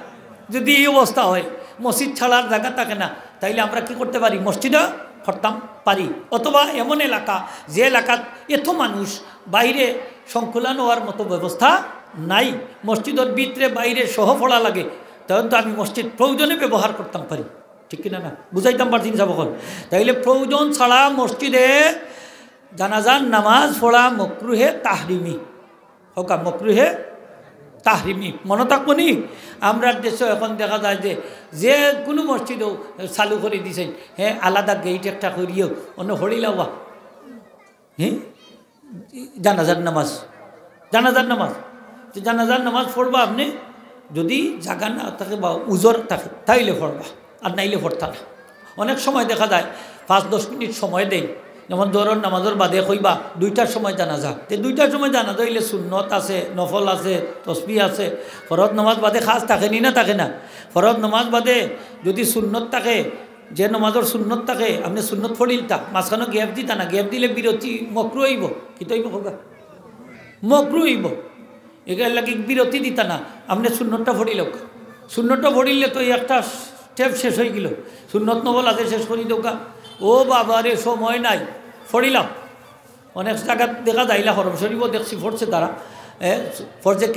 যদি এই অবস্থা হয় মসজিদ ছাড়ার জায়গা থাকে না তাইলে আমরা কি করতে পারি মসজিদে পড়তাম পারি অথবা এমন এলাকা যে এলাকাত এত মানুষ বাইরে সংকুলান হওয়ার মতো ব্যবস্থা নাই মসজিদের ভিতরে বাইরে সহ পড়া লাগে তখন তো আমি মসজিদ প্রয়োজনে ব্যবহার করতাম পারি ঠিক কিনা না বুঝাইতাম পারছি সকল তাইলে প্রয়োজন ছাড়া মসজিদে জানাজার নামাজ পড়া মকরুহে তাহরিমি হোকা মকরুহে তাহরিমি মনে থাকবো নি আমরা দেশে এখন দেখা যায় যে কোনো মসজিদও চালু করে দিছেন হ্যাঁ আলাদা গেইট একটা করিও অন্য হরিলাওয়া হ্যাঁ জানাজার নামাজ জানাজার নামাজ পড়বা আপনি যদি জাগা না থাকে বা উজোর থাকে তাইলে পড়বা আর নাইলে পড়তা না অনেক সময় দেখা যায় 5-10 মিনিট সময় দেয় যেমন জোহরের নামাজের বাদে কইবা 2টার সময় জানাজা তো 2টার সময় জানাজা হইলে সুন্নত আছে নফল আছে তসবিহ আছে ফরজ নামাজ বাদে খাস থাকে নি না থাকে না ফরজ নামাজ বাদে যদি সুন্নত থাকে যে নামাজের সুন্নত থাকে আপনি সুন্নত পড়িলতা মাঝখানে গ্যাপ দিতা না গ্যাপ দিলে বিরতি মকরু হইব কি তৈব হোগা মকরু হইব এগুলো লাগে বিরতি দিতা না আপনি সুন্নতটা পড়িল সুন্নতটা পড়িলে তো একটা স্টেপ শেষ হয়ে গেল সুন্নত নফল আছে শেষ করি দোকা ও বাবা রে সময় নাই পড়িলাম অনেক জায়গা দেখা যাইলা হরম শরীফও দেখছি পড়ছে তারা ফরজে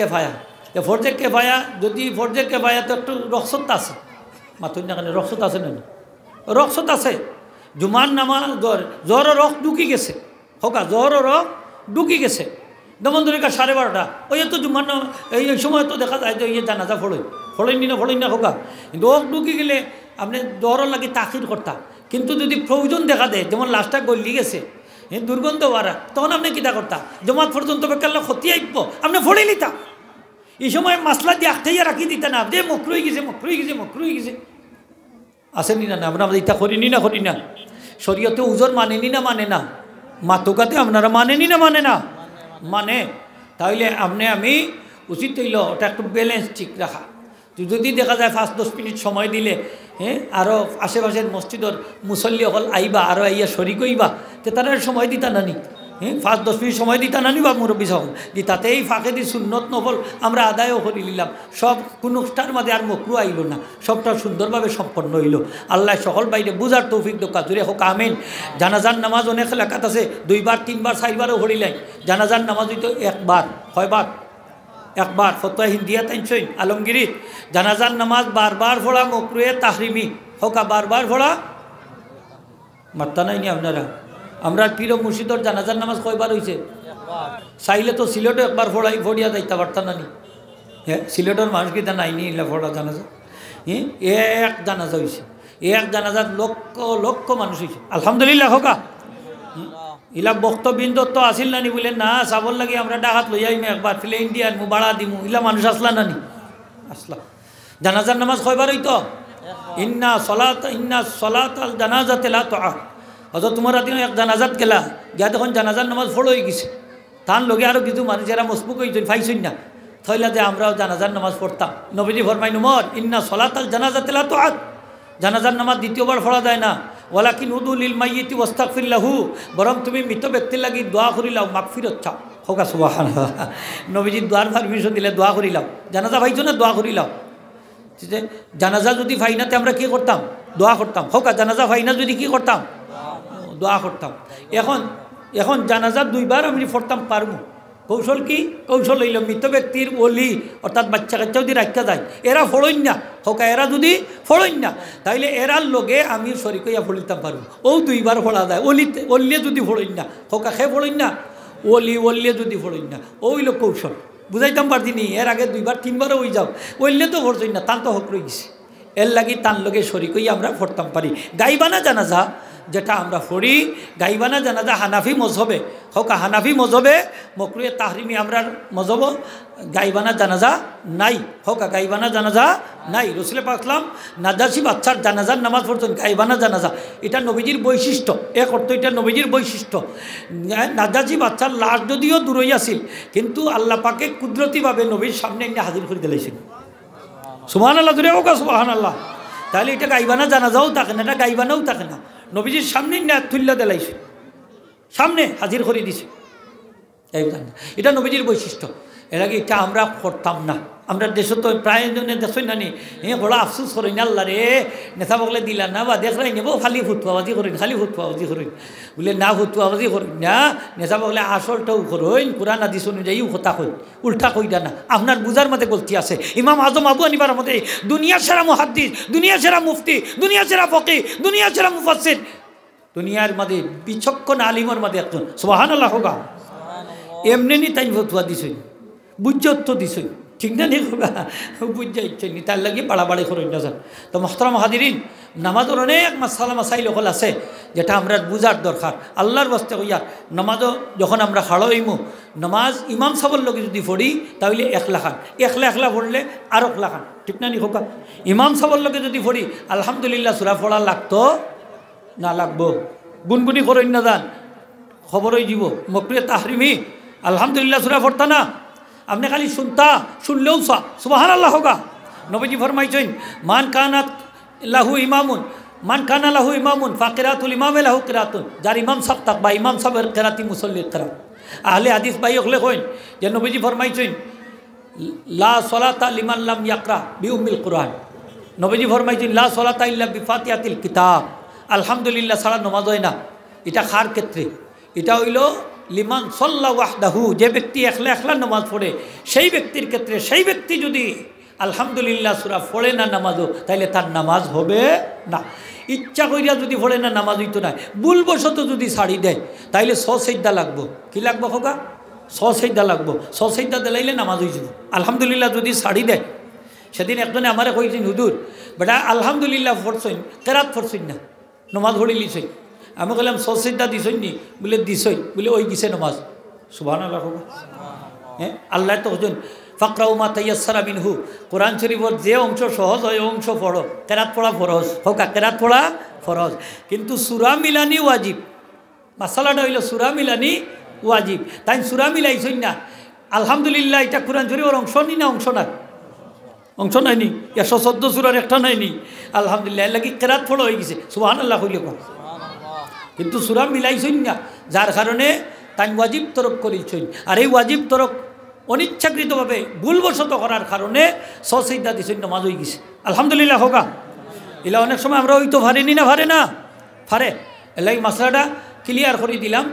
কেফায়া যদি ফরজে কেফায়া তো একটু রক্সত আছে মাতুন না কেন রক্সত আছে না রক্সত আছে জুমার নামাজ জ্বর রক ঢুকি গেছে হোকা জ্বর রক ঢুকি গেছে যেমন ধরে 12:30 ওই তো জুমার নামাজ এই সময় তো দেখা যায় যে ইয়ে জানাজা ফড়েনি না হোকা কিন্তু ওক ঢুকি গেলে আপনি জ্বর লাগে তাকির করতা কিন্তু যদি প্রয়োজন দেখা দেয় যেমন লাস্টটা গলি গেছে দুর্গন্ধ বাড়া, তখন আপনি কিতা করতা? জমাত পর্যন্ত বেকাল্লা ক্ষতি আইব, আপনি ফড়ে লিতা। এই সময় মাসলা দিয়ে আখটাইয়া রাখি দিতা না, যে মকরুই গেছে মকরুই গেছে মকরুই গেছে। আসেনি না? আমরা ইটা করিনি না করি না? শরীয়তে উজর মানেনি না মানে না? মাতুকাতে আপনারা মানেনি না মানে না? মানে। তাহলে আমি উচিত হইল ওটা একটু ব্যালেন্স ঠিক রাখা। যদি দেখা যায় 5-10 মিনিট সময় দিলে আরও আশেপাশের মসজিদর মুসল্লি হল আইবা, আরও আইয়া শরিক হইবা, তে তারা সময় দিতা নানি? 5-10 মিনিট সময় দিতা নানি বা মুরব্বী সকল দি, তাতে এই ফাঁকে দি সুন্নত নফল আমরা আদায়ও করে নিলাম। সব কোনোটার মাঝে আর মকরু আইল না, সবটা সুন্দরভাবে সম্পন্ন হইল। আল্লাহ সকল বাইরে বুঝার তৌফিক দোকা জুড়ে হোক আমিন। জানাজার নামাজ অনেক লেখাত আছে, 2বার 3বার 4বারও হরিলাই। জানাজার নামাজ হইতো একবার, কয়বার? একবার। ফতোয়া হিন্দিয়া তাইনছইন আলমগিরিত জানাজার নামাজ বারবার পড়া মকরুয়ে তাহরিমি হোকা, বারবার পড়া মাত্তা নাই নি আপনারা? আমরা পীর মুর্শিদর জানাজার নামাজ কয়বার হয়েছে? চাইলে তো সিলেটও একবার ফড়িয়া যাইতে পারতাম না নি? হ্যাঁ, সিলেটের মানুষ কিতা নাইনি ইলা ফড়া জানাজা? এক জানাজা হয়েছে, এক জানাজার লক্ষ লক্ষ মানুষ হয়েছে। আলহামদুলিল্লাহ হোকা। ইলা বক্তবৃন্দ তো আসিল নানি? বলে না, চাবর লাগে আমরা ডাকাত লই আইমু একবার, ফেলে ইন্ডিয়ান মু বাড়া দিমু, ইলা মানুষ আসলা নানি? আসলা। জানাজার নামাজ কয়বার হইতো? ইন্না সলাত আল জানাজাতে লা তুআদ। অত তোমার দিন এক জানাজাত গেলা, গিয়া তখন জানাজার নামাজ ফড় হয়ে গেছে, তার লগে আরও কিছু মানুষ যারা মসবুক হয়েছেন ফাইছেন না, থইলা যে আমরাও জানাজার নামাজ পড়তাম। নবীজি ফরমাইন উমর, ইন্না সলাত আল জানাজাতে লা তুআদ। জানাজার নামাজ দ্বিতীয়বার পড়া যায় না। ওয়ালাকিন উদুলিল মাইয়িতি ওয়াস্তাগফির লাহু, বরং তুমি মৃত ব্যক্তির লাগি দোয়া করিলাও, মাগফিরাত চাও। হোকা সুবহানাল্লাহ। নবীজি দোয়ার পারমিশন দিলে দোয়া করিলাও। জানাজা ভাইছো না? দোয়া করিলাও। জানাজা যদি ফাইনাতে আমরা কি করতাম? দোয়া করতাম। হোকা জানাজা ফাইনা যদি কি করতাম? দোয়া করতাম। এখন জানাজা 2বার আমি পড়তাম পারবো। কৌশল কি? কৌশল হইল মৃত ব্যক্তির ওলি অর্থাৎ বাচ্চা কাচ্চা যদি রাখা যায়, এরা ফড়ইন না হোকা, এরা যদি ফড়ইন না তাইলে এরার লগে আমি শরিক হইয়া ফড়িতাম পারবো। ও 2বার ফড়া যায়। ওলিয়ে যদি ফড়ইন না হোকা, খে ফড়ইন না, ওলিয়ে যদি ফড়ইন না, ওইল কৌশল। বুঝাইতাম পারদিনি। এর আগে 2বার 3বারও হয়ে যাও, ওইলে তো ফড়ছই না, তান তো হক রয়ে গেছে। এর লাগি তার লগে শরিক হইয়া আমরা ফড়তাম পারি। গাইবানা জানাজা যেটা আমরা পড়ি, গাইবানা জানাজা হানাফি মজহবে হোকা, হানাফি মজহবে মকরুয়ে তাহরিমি আমরা মজহব গাইবানা জানাজা নাই হোকা, গাইবানা জানাজা নাই। রসুল পাক সাল্লাম নাজাসি বাচ্চার জানাজার নামাজ পড়তেন, গাইবানা জানাজা। এটা নবীজির বৈশিষ্ট্য, এক অর্থ এটা নবীজির বৈশিষ্ট্য। নাজাসি বাচ্চার লাশ যদিও দূরই আসিল, কিন্তু আল্লাহ পাকে কুদরতিভাবে নবীর সামনে এনে হাজির করে দিলেছেন। সুবহানাল্লাহ, দূরে হোক সুবহানাল্লাহ। তাহলে এটা গাইবানা জানাজাও থাকে না, এটা গাইবানাও থাকে না, নবীজির সামনে না তুল্লা দিলাইছে, সামনে হাজির করে দিছে। এটা নবীজির বৈশিষ্ট্য। এর আগে এটা আমরা করতাম না। আমরা দেশে তো প্রায় জনে দেখই না নি, বড় আফসোস করেন, আল্লাহ রে নেতা বকলে দিলা না, বা দেখ রাই নেব খালি ফুটুয়াবাজি করেন, খালি ফুটুয়াবাজি করেন। বলে না ফুটুয়াবাজি করেন না, নেতা বকলে আসলটাও করেন, কোরআন হাদিস অনুযায়ীও কথা কই, উল্টা কইরা না। আপনার বুঝার মধ্যে গলতি আছে। ইমাম আজম আবু হানিফার মধ্যে দুনিয়া সেরা মুহাদ্দিস, দুনিয়া সেরা মুফতি, দুনিয়া সেরা ফকি, দুনিয়া সেরা মুফাসসির, দুনিয়ার মধ্যে বিচক্ষণ আলিমের মধ্যে একজন। সুবহানাল্লাহ হোক। এমনি নি তাই ফতুয়া দিছেন, বুঝত তো দিছেন, ঠিক না? নি বুঝা ইচ্ছেন নি, তার লাগে বাড়াবাড়ি করেন না স্যার। তো মোহতারাম হাজিরিন, নামাজের অনেক মাসালা মাসাইল হল আছে যেটা আমরা বুঝার দরকার। আল্লাহর বাস্তে হইয়া নামাজও যখন আমরা খাড়ো হইমু, নামাজ ইমাম সাহেবের লগে যদি পড়ি তাহলে 1 লাখান, 1 লাখ পড়লে আরো 1 লাখান, ঠিক না নি হোকা? ইমাম সাহেবের লগে যদি পড়ি আলহামদুলিল্লাহ সূরা পড়া লাগতো না? লাগবো। গুনগুনি করেন না যান, খবর হয়ে যাব। মকরুয়ে তাহরিমি আলহামদুলিল্লাহ সূরা পড়তা না, আপনি খালি শুনলেও সুবহানাল্লাহ হোগা। নবীজি ফরমাইছেন, মান কানা লাহু ইমামুন ফাকিরাতুল ইমামে লাহু কিরাতুন। যার ইমাম সাহেব থাক বা ইমাম সাহেবের কেরাতি মুসল্লির কেরাত। আহলে হাদিস ভাই হলে কইন যে নবীজি ফরমাইছেন, লা সলাতা লিমান লাম ইয়াকরা বিউম্মিল কুরআন। নবীজি ফরমাইছেন, লা সলাতা ইল্লা বিফাতিহাতিল কিতাব। আলহামদুলিল্লাহ ছাড়া নামাজ হয় না। এটা কার ক্ষেত্রে? এটা হইল লিমান সাল্লা ওয়াহদাহু, যে ব্যক্তি একলা একলা নামাজ পড়ে সেই ব্যক্তির ক্ষেত্রে। সেই ব্যক্তি যদি আলহামদুলিল্লাহ সূরা পড়ে না নামাজও, তাইলে তার নামাজ হবে না। ইচ্ছা করিয়া যদি পড়ে না নামাজ হইতো না। ভুলবশত যদি ছাড়ি দেয় তাইলে সজদা লাগবো। কি লাগবো খোকা? সজদা লাগবো। সজদা দিলাইলে নামাজ হয়ে যাব। আলহামদুলিল্লাহ যদি ছাড়ি দেয়, সেদিন একজনে আমারে কইছেন, হুজুর বেটা আলহামদুলিল্লাহ পড়ছেন, কেরাত পড়ছেন না, নামাজ পড়ি লিছেন। আমি বললাম সসিদ্ধা দিছই নি বলে দিছই বলে ওই গেছে নমাজ সুবহানাল্লাহ। হ্যাঁ আল্লাহ তো হজন ফাকরাউ মা তায়াসসারা মিনহু, কোরআন শরীফের যে অংশ সহজ হয় অংশ পড়ো। কেরাত পড়া ফরজ হোক, কেরাত পড়া ফরজ, কিন্তু সূরা মিলানি ওয়াজিব। মাসালাটা হইল সূরা মিলানি ওয়াজিব, তাই সূরা মিলাইছই না। আলহামদুলিল্লাহ এটা কোরআন শরীফের অংশ নি না অংশ না? অংশ নাইনি, 114 সূরার একটা নাইনি। আলহামদুলিল্লাহ লাগি কেরাত পড়া হয়ে গেছে সুবহানাল্লাহ হইলে কোন, কিন্তু সূরা মিলাইছই না, যার কারণে তাই ওয়াজিব তরক করেছই। আর এই ওয়াজিব তরক অনিচ্ছাকৃতভাবে ভুলবশত করার কারণে সসিদ্ধা দিছই, নামাজ হয়ে গেছে। আলহামদুলিল্লাহ হোকা। এলা অনেক সময় আমরা হইতো পারিনি না, পারে না পারে, এলাই মশলাটা ক্লিয়ার করে দিলাম।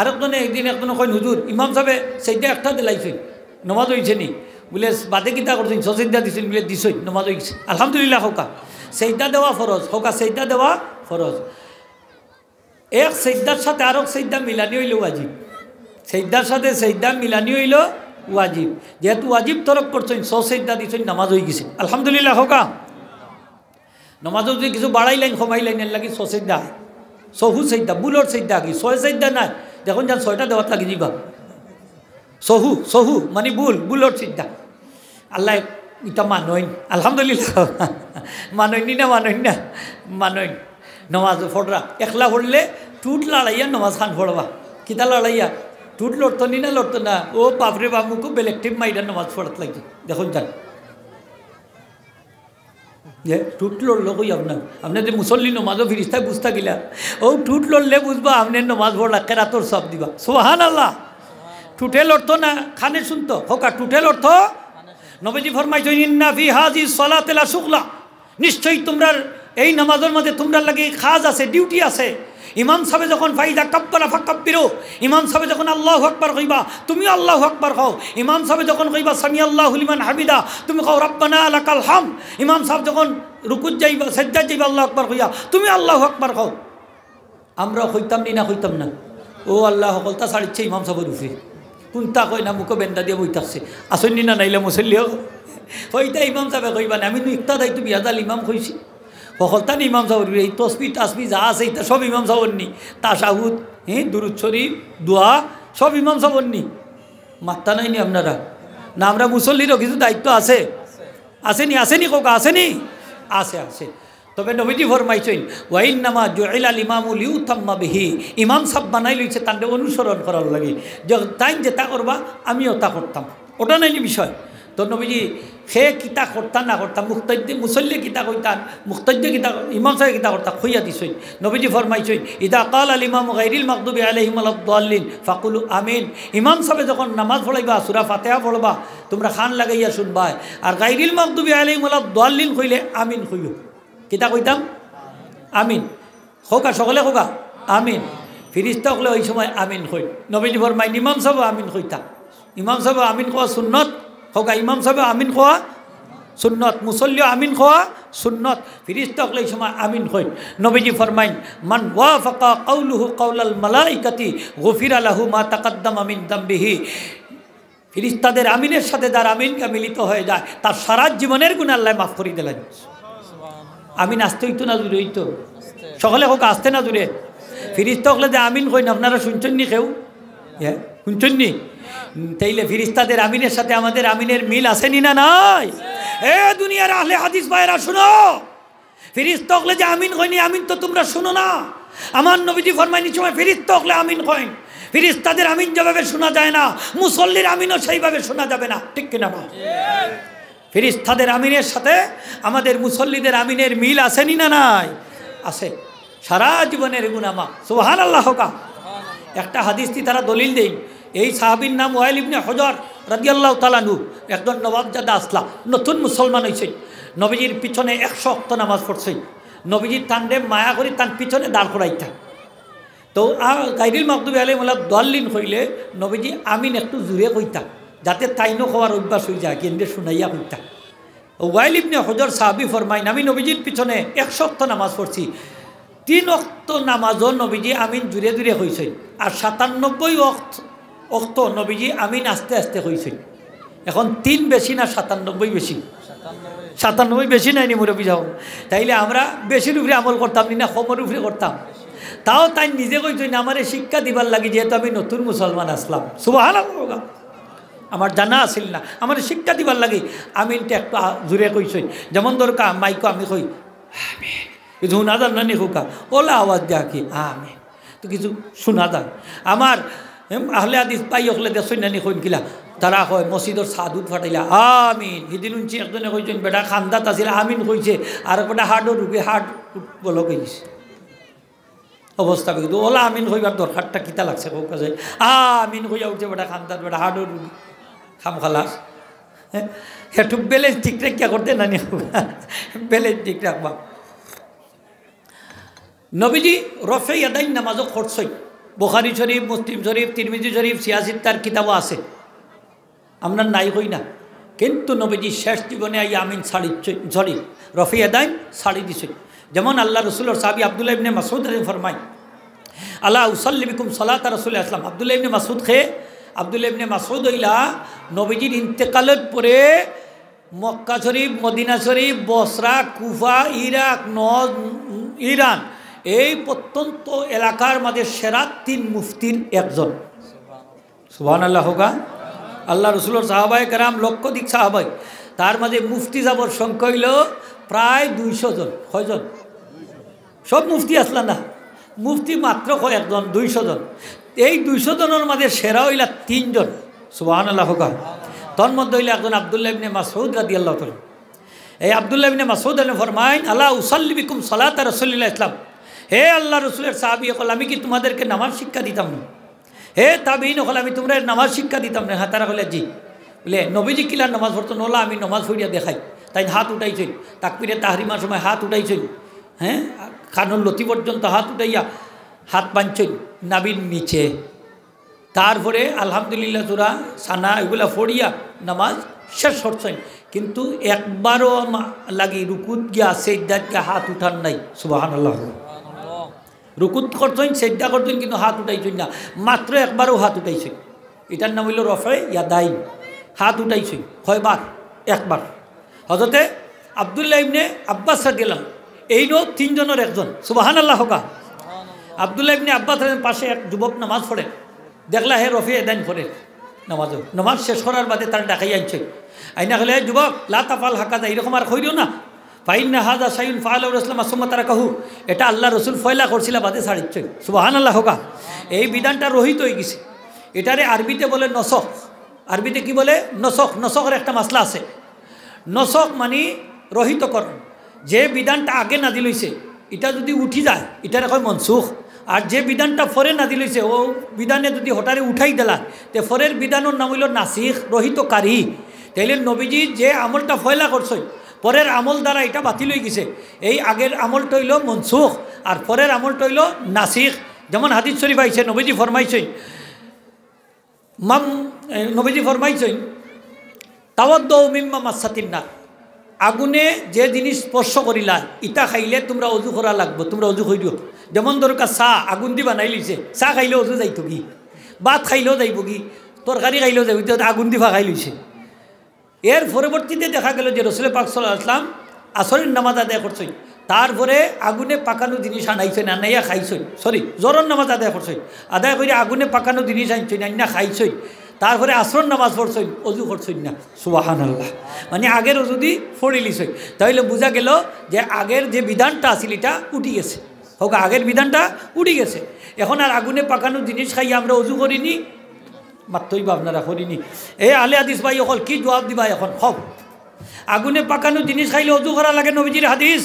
আরেকজনে একদিনে কইন হুজুর ইমাম সাহেবে সেইটা একটা দিলাইছেন নমাজ হয়েছে নি, বলে বাদে কিতা করছেন সসিদ্ধা দিছেন বলে দিছই, নমাজ হয়ে গেছে। আলহামদুলিল্লাহ হোকা। সেইটা দেওয়া ফরজ হোকা, সেইটা দেওয়া ফরজ। এক সেজদার সাথে আরো সেজদা মিলানি হইল ওয়াজিব, সেজদার সাথে সেজদা মিলানি হইল ওয়াজিব। যেহেতু ওয়াজিব তরক করছেন সেজদা দিছেন, নামাজ হয়ে গেছে। আলহামদুলিল্লাহ হোকা। নমাজও যদি কিছু বাড়াইলেন কমাইলেন এর লাগি সেজদা সহু সেজদা, বুলর সেজদা কি ছয় সেজদা নাই, দেখুন যান 6টা দেওয়ার লাগি যাবা। সহু সহু মানে বুলর সেজদা। আল্লাহ এটা মানইন। আলহামদুলিল্লাহ মানইনি না মানইন না মানইন। নমাজ ফোড়রা একলা পড়লে টুট লড়াইয়া নমাজ খান পড়বা, কিতা লড়াইয়া টুট লড়তো নি না লড়তো না, ও বাপরে বাপ মুখো বেলেকটিভ মাইডা নমাজ পড়াত লাগি। দেখুন যান যে টুট লড়লো কই আপনার যে মুসল্লি নমাজও ফিরিস্তায় বুঝতা গিলা, ও টুট লড়লে বুঝবা আপনার নমাজ পড়লা কেরাতর সব দিবা সুবহানাল্লাহ। টুটে লড়তো না খানে শুনতো হোকা, টুটে লড়তো। নবীজি ফরমাইছো ইন্না ফি হাযিস সালাতি লা শুগলা, নিশ্চয়ই তোমরা এই নামাজের মধ্যে তোমরা লাগে কাজ আছে, ডিউটি আছে। ইমাম সাহেব যখন ফাইদা কাব্বারা ফাকাব্বিরু, ইমাম সাহেব যখন আল্লাহু আকবার কইবা তুমি আল্লাহু আকবার কও। ইমাম সাহেব যখন কইবা সামি আল্লাহু লিমান হামিদা তুমি কও রব্বানা লাকাল হামদ। ইমাম সাহেব যখন রুকুত যাইবা সাজদা যাইবা আল্লাহু আকবার কইয়া তুমি আল্লাহু আকবার কও। আমরা কইতাম নি না কইতাম না, ও আল্লাহ কলতা ছাড়িচ্ছে ইমাম সাহেবের উপরে, কোনটা কই না মুখে বেন্দা দিয়ে বইতাছে আসেননি না নাইলে মুসল্লিও হইতা ইমাম সাহেব কইবা না, আমি ইক্তা দায়িত্ব বিয়াদাল ইমাম কইছি সকলতান ইমাম সাহেবের এই তসবি তাসবি যা আছে এটা সব ইমাম সাহেবের নি, তাশাহুদ দুরুদ শরীফ দোয়া সব ইমাম সাহেবের নি। মাত্তা নাইনি আপনারা না? আমরা মুসল্লিরও কিছু দায়িত্ব আছে, আসেনি আসেনি কোকা আসেনি, আছে আছে। তবে নবীজি ফরমাইছেন ওয়াইন্নামা জুইলাল ইমামু লিউতাম্মা বিহি, ইমাম সাহেব বানাই লইছে তার অনুসরণ করার লাগে, যে তাই যেটা করবা আমিও তা করতাম, ওটা নাইনি বিষয়। তো নবীজি সে কিতা করতাম না করতাম, মুক্তাদ্দে মুসল্লি কিতা কইতান, মুক্তাদ্দে কিতা ইমাম সাহেব কিতা করতাম খুইয়া দিছই। নবীজি ফরমাইছেন ইদা কাল আল ইমাম গাইরিল মাগদুবি আলাইহিম ওয়ালাদ-দাল্লিন ফাকুলু আমিন। ইমাম সাহেব যখন নামাজ পড়াইবা সূরা ফাতিহা পড়বা তোমরা খান লাগাইয়া শুনবা, আর গাইরিল মাগদুবি আলাইহিম ওয়ালাদ-দাল্লিন কইলে আমিন কইও। কিতা কইতাম? আমিন। হোকা সকলে হোকা আমিন। ফিরিস্তা হলে ওই সময় আমিন কই। নবীজি ফরমাইন ইমাম সাহেব আমিন কইতা, ইমাম সাহেব আমিন কোয়া সুন্নত হোকা, ইমাম সাহেব আমিন কোয়া সুন্নত, মুসল্লি আমিন কোয়া সুন্নত, ফিরিস্তা হলে এই সময় আমিন কই। নবীজি ফরমাইন মান ওয়াফাকা কাউলুহু কাউলাল মালাইকাতি গুফিরা লাহু মা তাকাদ্দামা মিন যামবিহি। ফিরিস্তাদের আমিনের সাথে যার আমিনকে মিলিত হয়ে যায় তার সারা জীবনের গুনাহ আল্লাহ মাফ করে দিলেন। আমিন আসতে হইতো না দূরে হইতো, সকলে হোক আসতে না দূরে। ফিরিস্তা হলে যে আমিন কইন আপনারা শুনছেন নি কেউ? হ্যাঁ শুনছেন নি? তাইলে ফিরিস্তাদের আমিনের সাথে আমাদের আমিনের মিল আসেনি না নাই? এ দুনিয়ার আহলে হাদিস ভাইরা শুনো, ফিরিস্তা হলে যে আমিন কইনি আমিন তো তোমরা শুনো না। আমার নবীজি ফরমাইনি সময় ফিরিস্তা হলে আমিন কইন, ফিরিস্তাদের আমিন যেভাবে শোনা যায় না মুসল্লির আমিনও সেইভাবে শোনা যাবে না, ঠিক কিনা? ফিরিস্তাদের আমিনের সাথে আমাদের মুসল্লিদের আমিনের মিল আসেনি না নাই? আছে। সারা জীবনের গুনাহ মাফ সুবহানাল্লাহ হোকা। একটা হাদিসটি তারা দলিল দেই, এই সাহাবীর নাম ওয়াইল ইবনে হুজর রাদিয়াল্লাহু তাআলা আনহু, একজন নবাবজাদা আসলা, নতুন মুসলমান হয়েছে, নবীজির পিছনে 100 ওয়াক্ত নামাজ পড়ছে, নবীজির তান্ডে মায়া করে তার পিছনে দাঁড় করাইতা। তো গাইরিল মাগদুবি আলাইহিম ওয়ালাদ-দাল্লিন কইলে নবীজি আমিন একটু জোরে কইতা, যাতে তাইনো খাওয়ার অভ্যাস হয়ে যায়, কেন্দ্রে শুনাইয়া কইতা। ওয়াইল ইবনে হুজর সাহাবী ফরমাইন আমি নবীজির পিছনে 100 ওয়াক্ত নামাজ পড়ছি, 3 ওয়াক্ত নামাজও নবীজি আমিন জুড়ে জুড়ে হয়েছে, আর 97 ওয়াক্ত নবীজি আমিন আস্তে আস্তে হয়েছে। এখন 3 বেশি না 97 বেশি? 97 বেশি নাই নি মুরব্বি যাও। তাইলে আমরা বেশির উপরে আমল করতাম নি না কমের উপরে করতাম? তাও তাই নিজে কইছেন আমারে শিক্ষা দিবার লাগি, যেহেতু আমি নতুন মুসলমান আসলাম। সুবহানাল্লাহ, আমার জানা আসিল না, আমার শিক্ষা দিবার লাগে আমিনটা একটু জুড়ে কইসই। যেমন দরকার মাইকো আমি কই আমিন, কিছু শোনা যান না নি খোকা, ওলা আওয়াজ দেয়া কি আমিন, তো কিছু শোনা যান। আমার আহলে হাদিস পাই হলে দেশই নানি কইন কিলা, তারা কয় মসজিদর সাদুদ ফাটাইলা আমিন। সেদিন শুনছি একজনে কইছেন বেটা খান্দাত আছিল আমিন কইছে, আর বেটা হার্টও রুগী হার্ট বলো কইছে অবস্থা। কিন্তু ওলা আমিন কইবার দরকারটা কিতা লাগছে কৌ কাছে আমিন কইয়া উঠছে বেটা খান্দাত বেটা হার্টও রুগী খাম খালাস। একটু ব্যালেন্স ঠিক রাখিয়া করতে নানি, ব্যালেন্স ঠিক রাখবা। নবীজি রফে ইয়াদাইন নামাজও করছই, বুখারী শরীফ, মুসলিম শরীফ, তিরমিজি শরীফ, সিয়াসিত্তার কিতাবও আছে, আমরা নাই হই না। কিন্তু নবীজি শেষ জীবনে আই আমিন সরি রফে ইয়াদাইন ছাড়ি দিছে। যেমন আল্লাহ রসুলের সাহাবী আব্দুল্লাহ ইবনে মাসউদ ফরমায় আলা উসাল্লি বিকুম সালাতা রাসূলুল্লাহ সাল্লাল্লাহু আলাইহি ওয়াসাল্লাম। আব্দুল্লাহ ইবনে মাসউদ আব্দুল্লাহ ইবনে মাসউদ হইলা নবীজির ইন্তেকালের পরে মক্কা শরীফ, মদিনা শরীফ, বসরা, কুফা, ইরাক, ইরান এই প্রত্যন্ত এলাকার মাঝে সেরা 3 মুফতির একজন। সুবহানাল্লাহ হোগা। আল্লাহ রসুলের সাহাবায়ে কেরাম লক্ষাধিক সাহাবাই, তার মাঝে মুফতি যাবর সংখ্যা হইল প্রায় 200 জন। কয়জন? সব মুফতি আসলা না, মুফতি মাত্র কয়েকজন, 200 জন। এই 200 জনের মাঝে সেরা হইলা 3 জন। সুবহানাল্লাহ হোগা। তোর মধ্যে হইলে একজন আব্দুল্লাহ ইবনে মাসউদ রাদিয়াল্লাহু তাআলা। এই আব্দুল্লাহ ইবনে মাসউদ ফরমাইন আলা উসাল্লি বিকুম সালাতা রাসূলুল্লাহ ইসলাম, হে আল্লাহ রসুলের সাহাবী হল আমি কি তোমাদেরকে নামাজ শিক্ষা দিতাম না? হে তাবিঈন হল আমি তোমরা নামাজ শিক্ষা দিতাম না? হ্যাঁ, তারা বলে জি। বলে নবীজি কিলার নামাজ পড়তো? নোলা আমি নামাজ পড়িয়া দেখাই। তাই হাত উঠাইছেন, তাকবীরে তাহরিমার সময় হাত উঠাইছেন, হ্যাঁ, কানুর লতি পর্যন্ত হাত উঠাইয়া হাত বাঁধছেন নাবির নিচে। তারপরে আলহামদুলিল্লাহ সূরা সানা এগুলা পড়িয়া নামাজ শেষ করছেন। কিন্তু একবারও লাগি রুকুত গিয়া সেজদাত গিয়া হাত উঠান নাই। সুবহানাল্লাহ। রুকুত করছেন, সেজদা করছেন, কিন্তু হাত উঠাইছেন না, মাত্র একবারও হাত উঠাইছেন। এটার নাম হইল রফে ইয়াদাইন। হাত উঠাইছেন কয়বার? একবার। হযরতে আব্দুল্লাহ ইবনে আব্বাস রাদিয়াল্লাহু এই 3 জনের একজন। সুবহানাল্লাহ হোকা। আব্দুল্লাহ ইবনে আব্বাস পাশে এক যুবক নামাজ পড়ে, দেখলা হে রফে ইয়াদাইন পড়ে নামাজ শেষ করার বাদে তার ডাকাই আনছে। আইনা হলে যুবক লা তাফাল হাকাদা, এরকম আর কইরো না। ফাইন্না হাযা শাইউন ফাআলাহু রাসূলুল্লাহ সুম্মা তারাকাহু, এটা আল্লাহ রসুল ফয়লা করছিল বাদে ছাড়িচ্ছে। সুবহানাল্লাহ হোকা। এই বিধানটা রহিত হয়ে গেছে। এটারে আরবিতে বলে নসখ। আরবিতে কি বলে? নসখ। নসখের একটা মাসলা আছে। নসখ মানে রহিতকরণ। যে বিধানটা আগে নাজিল হইছে এটা যদি উঠি যায় এটারে কয় মনসুখ। আর যে বিধানটা পরে নাজিল হইছে ও বিধানে যদি হঠারে উঠাই দিলা তে পরের বিধানের নাম হইল নাসিখ, রহিতকারী। তাইলে নবীজি যে আমলটা ফয়লা করছে পরের আমল দ্বারা এটা বাতিল হয়ে গেছে। এই আগের আমলটা হইল মনসুখ আর পরের আমলটা হইল নাসিখ। যেমন হাদিস শরীফ আইছে, নবীজি ফরমাইছেন তাওয়াদ্দাউ মিম্মা মাসাতিন নার, আগুনে যে জিনিস স্পর্শ করিলা ইটা খাইলে তোমরা অজু করা লাগবে, তোমরা অজু করিও। যেমন দরকার চাহ আগুন দি বানাই লিছে, চাহ খাইলেও অজু যাইতো কি, ভাত খাইলেও যাইব কি, তরকারি খাইলেও যাইব, আগুন দি খাই লইছে। এর পরবর্তীতে দেখা গেল যে রসুল পাক সাল্লাল্লাহু আলাইহি ওয়াসাল্লাম আসরের নামাজ আদায় করছেন, তারপরে আগুনে পাকানো জিনিস আনাইছেন, আনাইয়া খাইছেন, জোহরের নামাজ আদায় করছেন, আদায় করে আগুনে পাকানো জিনিস আনছেন, আইনা খাইছেন, তারপরে আসরের নামাজ পড়ছেন, অজু করছেন না। সুবহানাল্লাহ। মানে আগের অজু দি ফড়ি লিছেন। তাইলে বোঝা গেল যে আগের যে বিধানটা আছিল এটা উঠি গেছে। হোক আগের বিধানটা উঠি গেছে। এখন আর আগুনে পাকানো জিনিস খাইয়া আমরা অজু করিনি, মাত্রই বা আপনারা করিনি। এই আলে হাদিস ভাই অকল কি জবাব দিবা এখন? হব আগুনে পাকানো জিনিস খাইলে অজু করা লাগে, নবীজির হাদিস।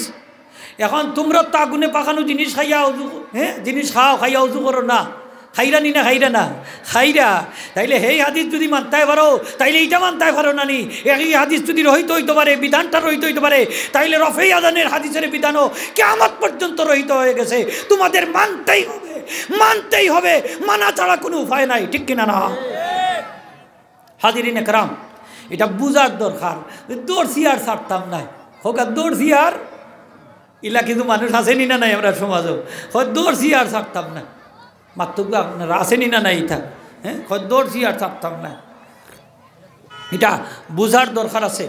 এখন তোমরা তো আগুনে পাকানো জিনিস খাইয়া অজু, জিনিস খাও, খাইয়া অজু করো না, খাইরা নি না? খাইরা না, খাইরা। তাইলে সেই হাদিস যদি মানতে পারো তাইলে এইটা মানতে পারো না নি? এই হাদিস যদি রহিত হইতে পারে, বিধানটা রহিত হইতে পারে, তাইলে রফে আযানের হাদিসের বিধানও কিয়ামত পর্যন্ত রহিত হয়ে গেছে। তোমাদের মানতেই হবে, মানতেই হবে, মানা ছাড়া কোনো উপায় নাই। ঠিক কিনা না? হাজিরিন একরাম, এটা বুঝার দরকার। দৌড়ছি আর ছাড়তাম নাই, হোক আর দৌড়ছি আর ইলা কিন্তু মানুষ আসেনি না নাই আমরা সমাজও, হয় দৌড়ছি আর ছাড়তাম না। মাত্র আপনারা আসেনি না নাই এটা, হয় দৌড়ছি আর ছাড়তাম না। এটা বুঝার দরকার আছে।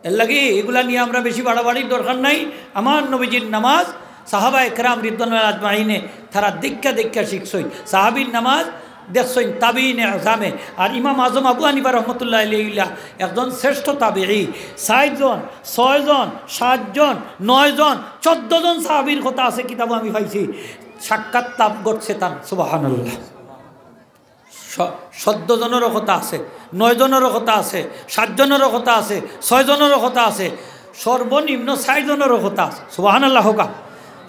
এর লাগে এগুলা নিয়ে আমরা বেশি বাড়াবাড়ির দরকার নাই। আমার নবীজির নামাজ সাহাবা একরাম রিদওয়ানুল্লাহ আজমাইনে তারা দেখা দেখা শিখছই সাহাবীর নামাজ দেখছই তাবিনে আজমে। আর ইমাম আজম আবু হানিফা রহমতুল্লাহ আলাইহি একজন শ্রেষ্ঠ তাবিঈ ৬ জন ৬ জন ৭ জন ৯ জন ১৪ জন সাহাবীর কথা আছে কিতাব আমি পাইছি সাক্ষাৎ তাপ ঘটছে তার সুবহানাল্লাহ। ১৪ জনেরও কথা আছে ৯ জনেরও কথা আছে ৭ জনেরও কথা আছে ৬ জনেরও কথা আছে সর্বনিম্ন ৬ জনেরও কথা আছে সুবহানাল্লাহ হোকা।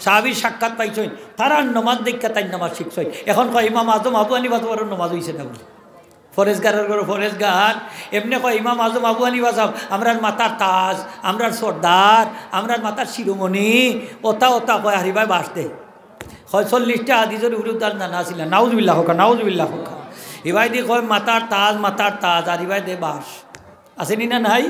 সাহাবীর সাক্ষাৎ পাইছই তারা নমাজ দেখা তাই নামাজ শিখছই। এখন কয় ইমাম আজম আবু হানিফা তোমার নমাজ হইছে না বলে ফরেজগারের করে ফরেজগার এমনি কয় ইমাম আজম আবু হানিফা সাহেব আমরার মাথার তাজ আমরার সর্দার আমরার মাথার শিরোমণি ওতা ওতা কয় হারিবাই বাস দে হয় ৪০টা হাদিসের বিরুদ্ধার জানা ছিল নাউজুবিল্লাহ হোকা নাউজুবিল্লাহ হোকা। এবার দিয়ে কয় মাথার তাজ আর এবার দে বাস আসেনি না নাই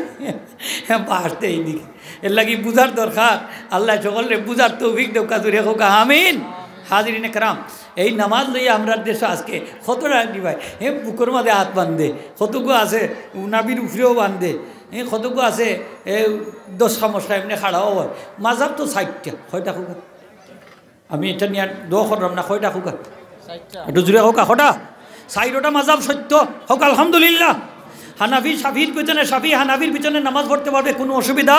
বাস দে এইদিকে এর লাগি বুঝার দরকার আল্লাহ সকলে বুঝার তৌফিক দেওকা জুড়ে হোকা আমিন। হাজিরিন একরাম এই নামাজ লইয়া আমরা দেশে আজকে কতটা দিবাই বুকের মাঝে হাত বান্ধে কতগু আছে নাবির উফরেও বান্ধে কতগু আছে দশটা মশলা এমনি খাড়াও হয় মাঝাব তো ৬০টা কয়টা হোকা আমি এটা নিয়ে দোয়া করলাম না কয়টা হোকা একটু জুড়ে হোকা কটা ৬০টা মাঝাব সত্য হোক আলহামদুলিল্লাহ। হানাফি শাফির পিছনে শাফি হানাফির পিছনে নামাজ পড়তে পারবে কোনো অসুবিধা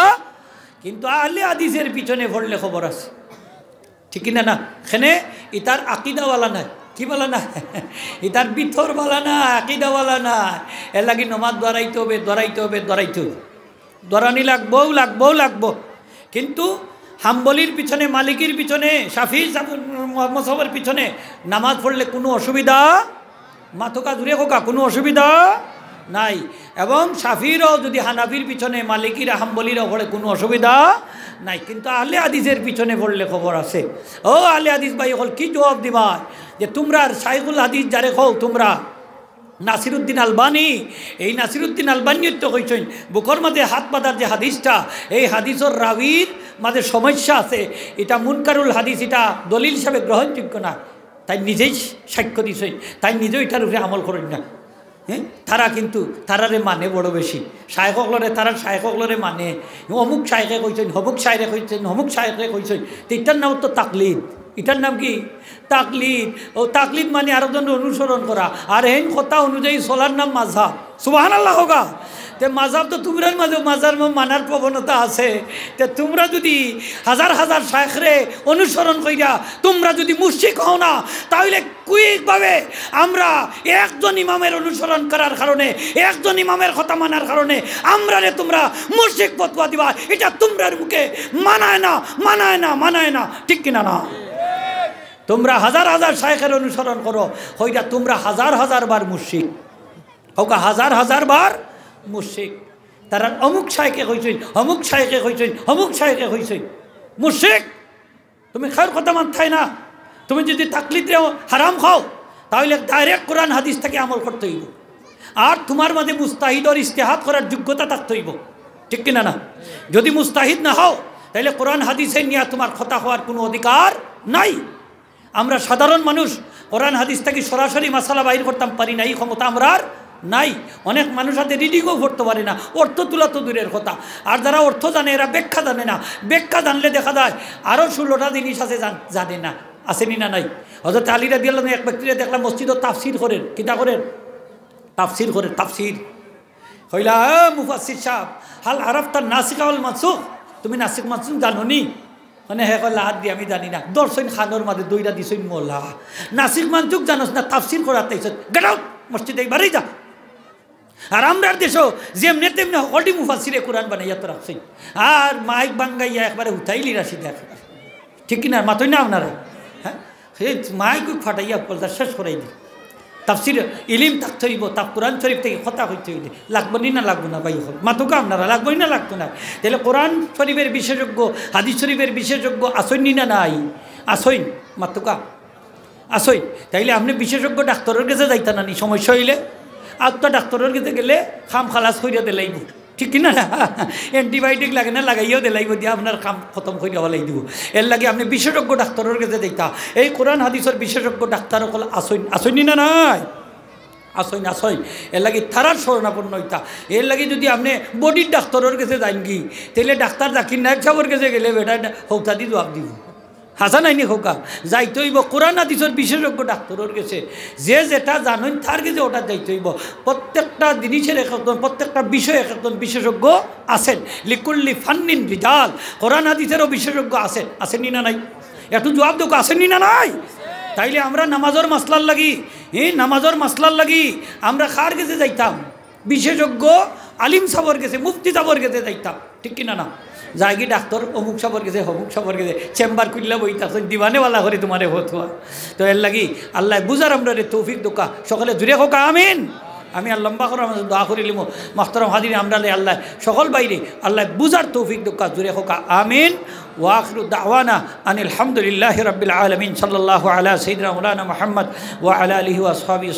কিন্তু আহলে হাদিসের পিছনে পড়লে খবর আছে ঠিক কিনা না। এখানে ইতার আকিদাওয়ালা নাই কি বলা না ইতার ভিতরওয়ালা না আকিদাওয়ালা না এর লাগি নমাজ দরাইতে হবে দরানি লাগবো কিন্তু হাম্বলির পিছনে মালিকির পিছনে শাফি মযহাবের পিছনে নামাজ পড়লে কোনো অসুবিধা মাথকা দূরে হোকা কোনো অসুবিধা নাই। এবং শাফিরও যদি হানাফির পিছনে মালিকিরা হাম্বলিরও পড়ে কোনো অসুবিধা নাই কিন্তু আহলে হাদিসের পিছনে পড়লে খবর আছে। ও আহলে হাদিস ভাই হল কি জবাব দিবা যে তোমরা শাইখুল হাদিস যারে কও তোমরা নাসিরুদ্দিন আলবানী এই নাসিরুদ্দিন আলবানী তো কইছেন বুকর মাঝে হাত বাঁধার যে হাদিসটা এই হাদিসের রাবির মাঝে সমস্যা আছে এটা মুনকারুল হাদিস এটা দলিল হিসাবে গ্রহণযোগ্য না তাই নিজেই সাক্ষ্য দিছেন তাই নিজেও এটার উপরে আমল করেন না। হ্যাঁ তারা কিন্তু তারারে মানে বড় বেশি শায়েখলরে তারা শায়েখলরে মানে অমুক শায়েখে কইছেন হমুক শায়েখে কইছেন হমুক শায়েখে কইছেন তো এটার নাম তো তাকলিদ এটার নাম কি তাকলিদ। ও তাকলিদ মানে আরেকজন অনুসরণ করা আর হেন কথা অনুযায়ী চলার নাম মাযহাব সুবহানাল্লাহ হোগা। তে মাযহাব তো তোমরার মাঝে মাজার মানার প্রবণতা আছে তে তোমরা যদি হাজার হাজার শায়েখরে অনুসরণ কইরা তোমরা যদি মুশরিক হও না তাহলে কুইকভাবে আমরা একজন ইমামের অনুসরণ করার কারণে একজন ইমামের কথা মানার কারণে আমরা রে তোমরা মুশরিক ফতোয়া দিবা এটা তোমরার মুখে মানায় না ঠিক কিনা না। তোমরা হাজার হাজার শায়েখের অনুসরণ করো হইরা তোমরা হাজার হাজার বার মুশরিক হোক হাজার বার মুশরিক। তারা অমুক শায়েখে কইছেন অমুক শায়েখে কইছেন অমুক শায়েখে কইছেন মুশরিক। তুমি খায়ের কথা মানতাই না তুমি যদি তাকলিদে হারাম খাও তাহলে ডাইরেক্ট কোরআন হাদিস থেকে আমল করতে হইব আর তোমার মাঝে মুস্তাহিদ আর ইস্তেহাদ করার যোগ্যতা থাকতে হইব ঠিক কিনা না। যদি মুস্তাহিদ না হও তাহলে কোরআন হাদিসে নিয়ে তোমার কথা হওয়ার কোনো অধিকার নাই। আমরা সাধারণ মানুষ কোরআন হাদিস থেকে সরাসরি মাসালা বাইর করতাম পারি না এই ক্ষমতা আমরা আর নাই। অনেক মানুষ হাতে রিডিংও করতে পারে না অর্থ তোলা তো দূরের কথা আর যারা অর্থ জানে এরা ব্যাখ্যা জানে না ব্যাখ্যা জানলে দেখা যায় আরও 16টা জিনিস আছে জানে না আসেনি না নাই। হযরত আলী রাদিয়াল্লাহু আনহু এক ব্যক্তিরে দেখলাম মসজিদে তাফসির করেন কিতা করেন তাফসির হইলা মুফাসসির সাহেব হাল আরাফতা নাসিখা ওয়াল মানসুখ তুমি নাসিখ মানসুখ জানো নি মানে হে কইলা হাত দিয়ে আমি জানি না দর্শন খানোর মাঝে দইরা দিছইন মোলা নাসিখ মানসুখ জানোস না তাফসির করাতে গেট আউট মসজিদে বাড়ি যা। আর আমরার দেশও যেমনি তেমনি হলটি মুফাসসিরে কোরআন বানাইয়া তো রাখছেন আর মাইক বাঙ্গাইয়া একবারে উঠাইলি রাশি দেখ ঠিক কিনা মাতই না আপনারা হ্যাঁ সেই মাইক ফাটাইয়া পলটা শেষ করাই দিই। তাফসির ইলিম থাকতে হইব তা কোরআন শরীফ থেকে কথা হইতে হইলে লাগবো না লাগবো না ভাই হল মাতুকা আপনারা লাগবোই না লাগতো না। তাহলে কোরআন শরীফের বিশেষজ্ঞ হাদিস শরীফের বিশেষজ্ঞ আসইনি না নাই আসইন মাতুকা আসইন তাইলে আপনি বিশেষজ্ঞ ডাক্তারের কাছে যাইতা না নি সমস্যা হইলে আর তো ডাক্তারের কাছে গেলে খাম খালাস করিয়া দিলাইব ঠিক কিনা না অ্যান্টিবায়োটিক লাগে না লাগাইয়াও দিলাইব দিয়ে আপনার কাম খতম করিয়া বলাই দিব এর লাগে আপনি বিশেষজ্ঞ ডাক্তারের কাছে যাইতা। এই কোরআন হাদিসের বিশেষজ্ঞ ডাক্তার সকল আসইনি না নাই আসইন এর লাগে তারার শরণাপন্ন হইতা। এর লাগে যদি আপনি বডির ডাক্তারের কাছে যান কি তাহলে ডাক্তার জাকির নায়ক সাহেবের কাছে গেলে বেটা হৌতা দি জবাব দিব হাসান আইনি খোকা যাইতে হইব কোরআন হাদিসের বিশেষজ্ঞ ডাক্তারের গেছে যে যেটা জানেন তার কাছে ওটা যাইতে হইব প্রত্যেকটা জিনিসের একজন প্রত্যেকটা বিষয়ে একজন বিশেষজ্ঞ আছেন লিকুল্লি ফান্নিন রিজাল কোরআন হাদিসেরও বিশেষজ্ঞ আছেন আসেনি না নাই একটু জবাব দোক আসেনি না নাই তাইলে আমরা নামাজের মাসলার লাগি নামাজের মাসলার লাগি আমরা কার কাছে যাইতাম বিশেষজ্ঞ আলিম সাবর গেছে মুফতি সাবর গেছে যাইতাম ঠিক কিনা না যাই কি ডাক্তার অমুক সাবর গেছে অমুক সাবর গেছে চেম্বার খুললে বইতাছ দিবানেওয়ালা করে তোমারে হতুয়া তো এর লাগি আল্লাহ বুঝার আমরা রে তৌফিক দোকা সকালে জুড়ে হোক আমিন আমি আর লম্বা করে আমাদের দোয়া করে লিমো মাহতারাম হাজির আমরা আল্লাহ সকল বাইরে আল্লাহ বুঝার তৌফিক দোকা জুড়ে হোক আমিন ওয়াখিরু দাওয়ানা আনিল হামদুলিল্লাহি রাব্বিল আলামিন সাল্লাল্লাহু আলা সাইয়্যিদিনা মাওলানা মুহাম্মদ ওয়া আলা আলিহি ওয়া আসহাবিহি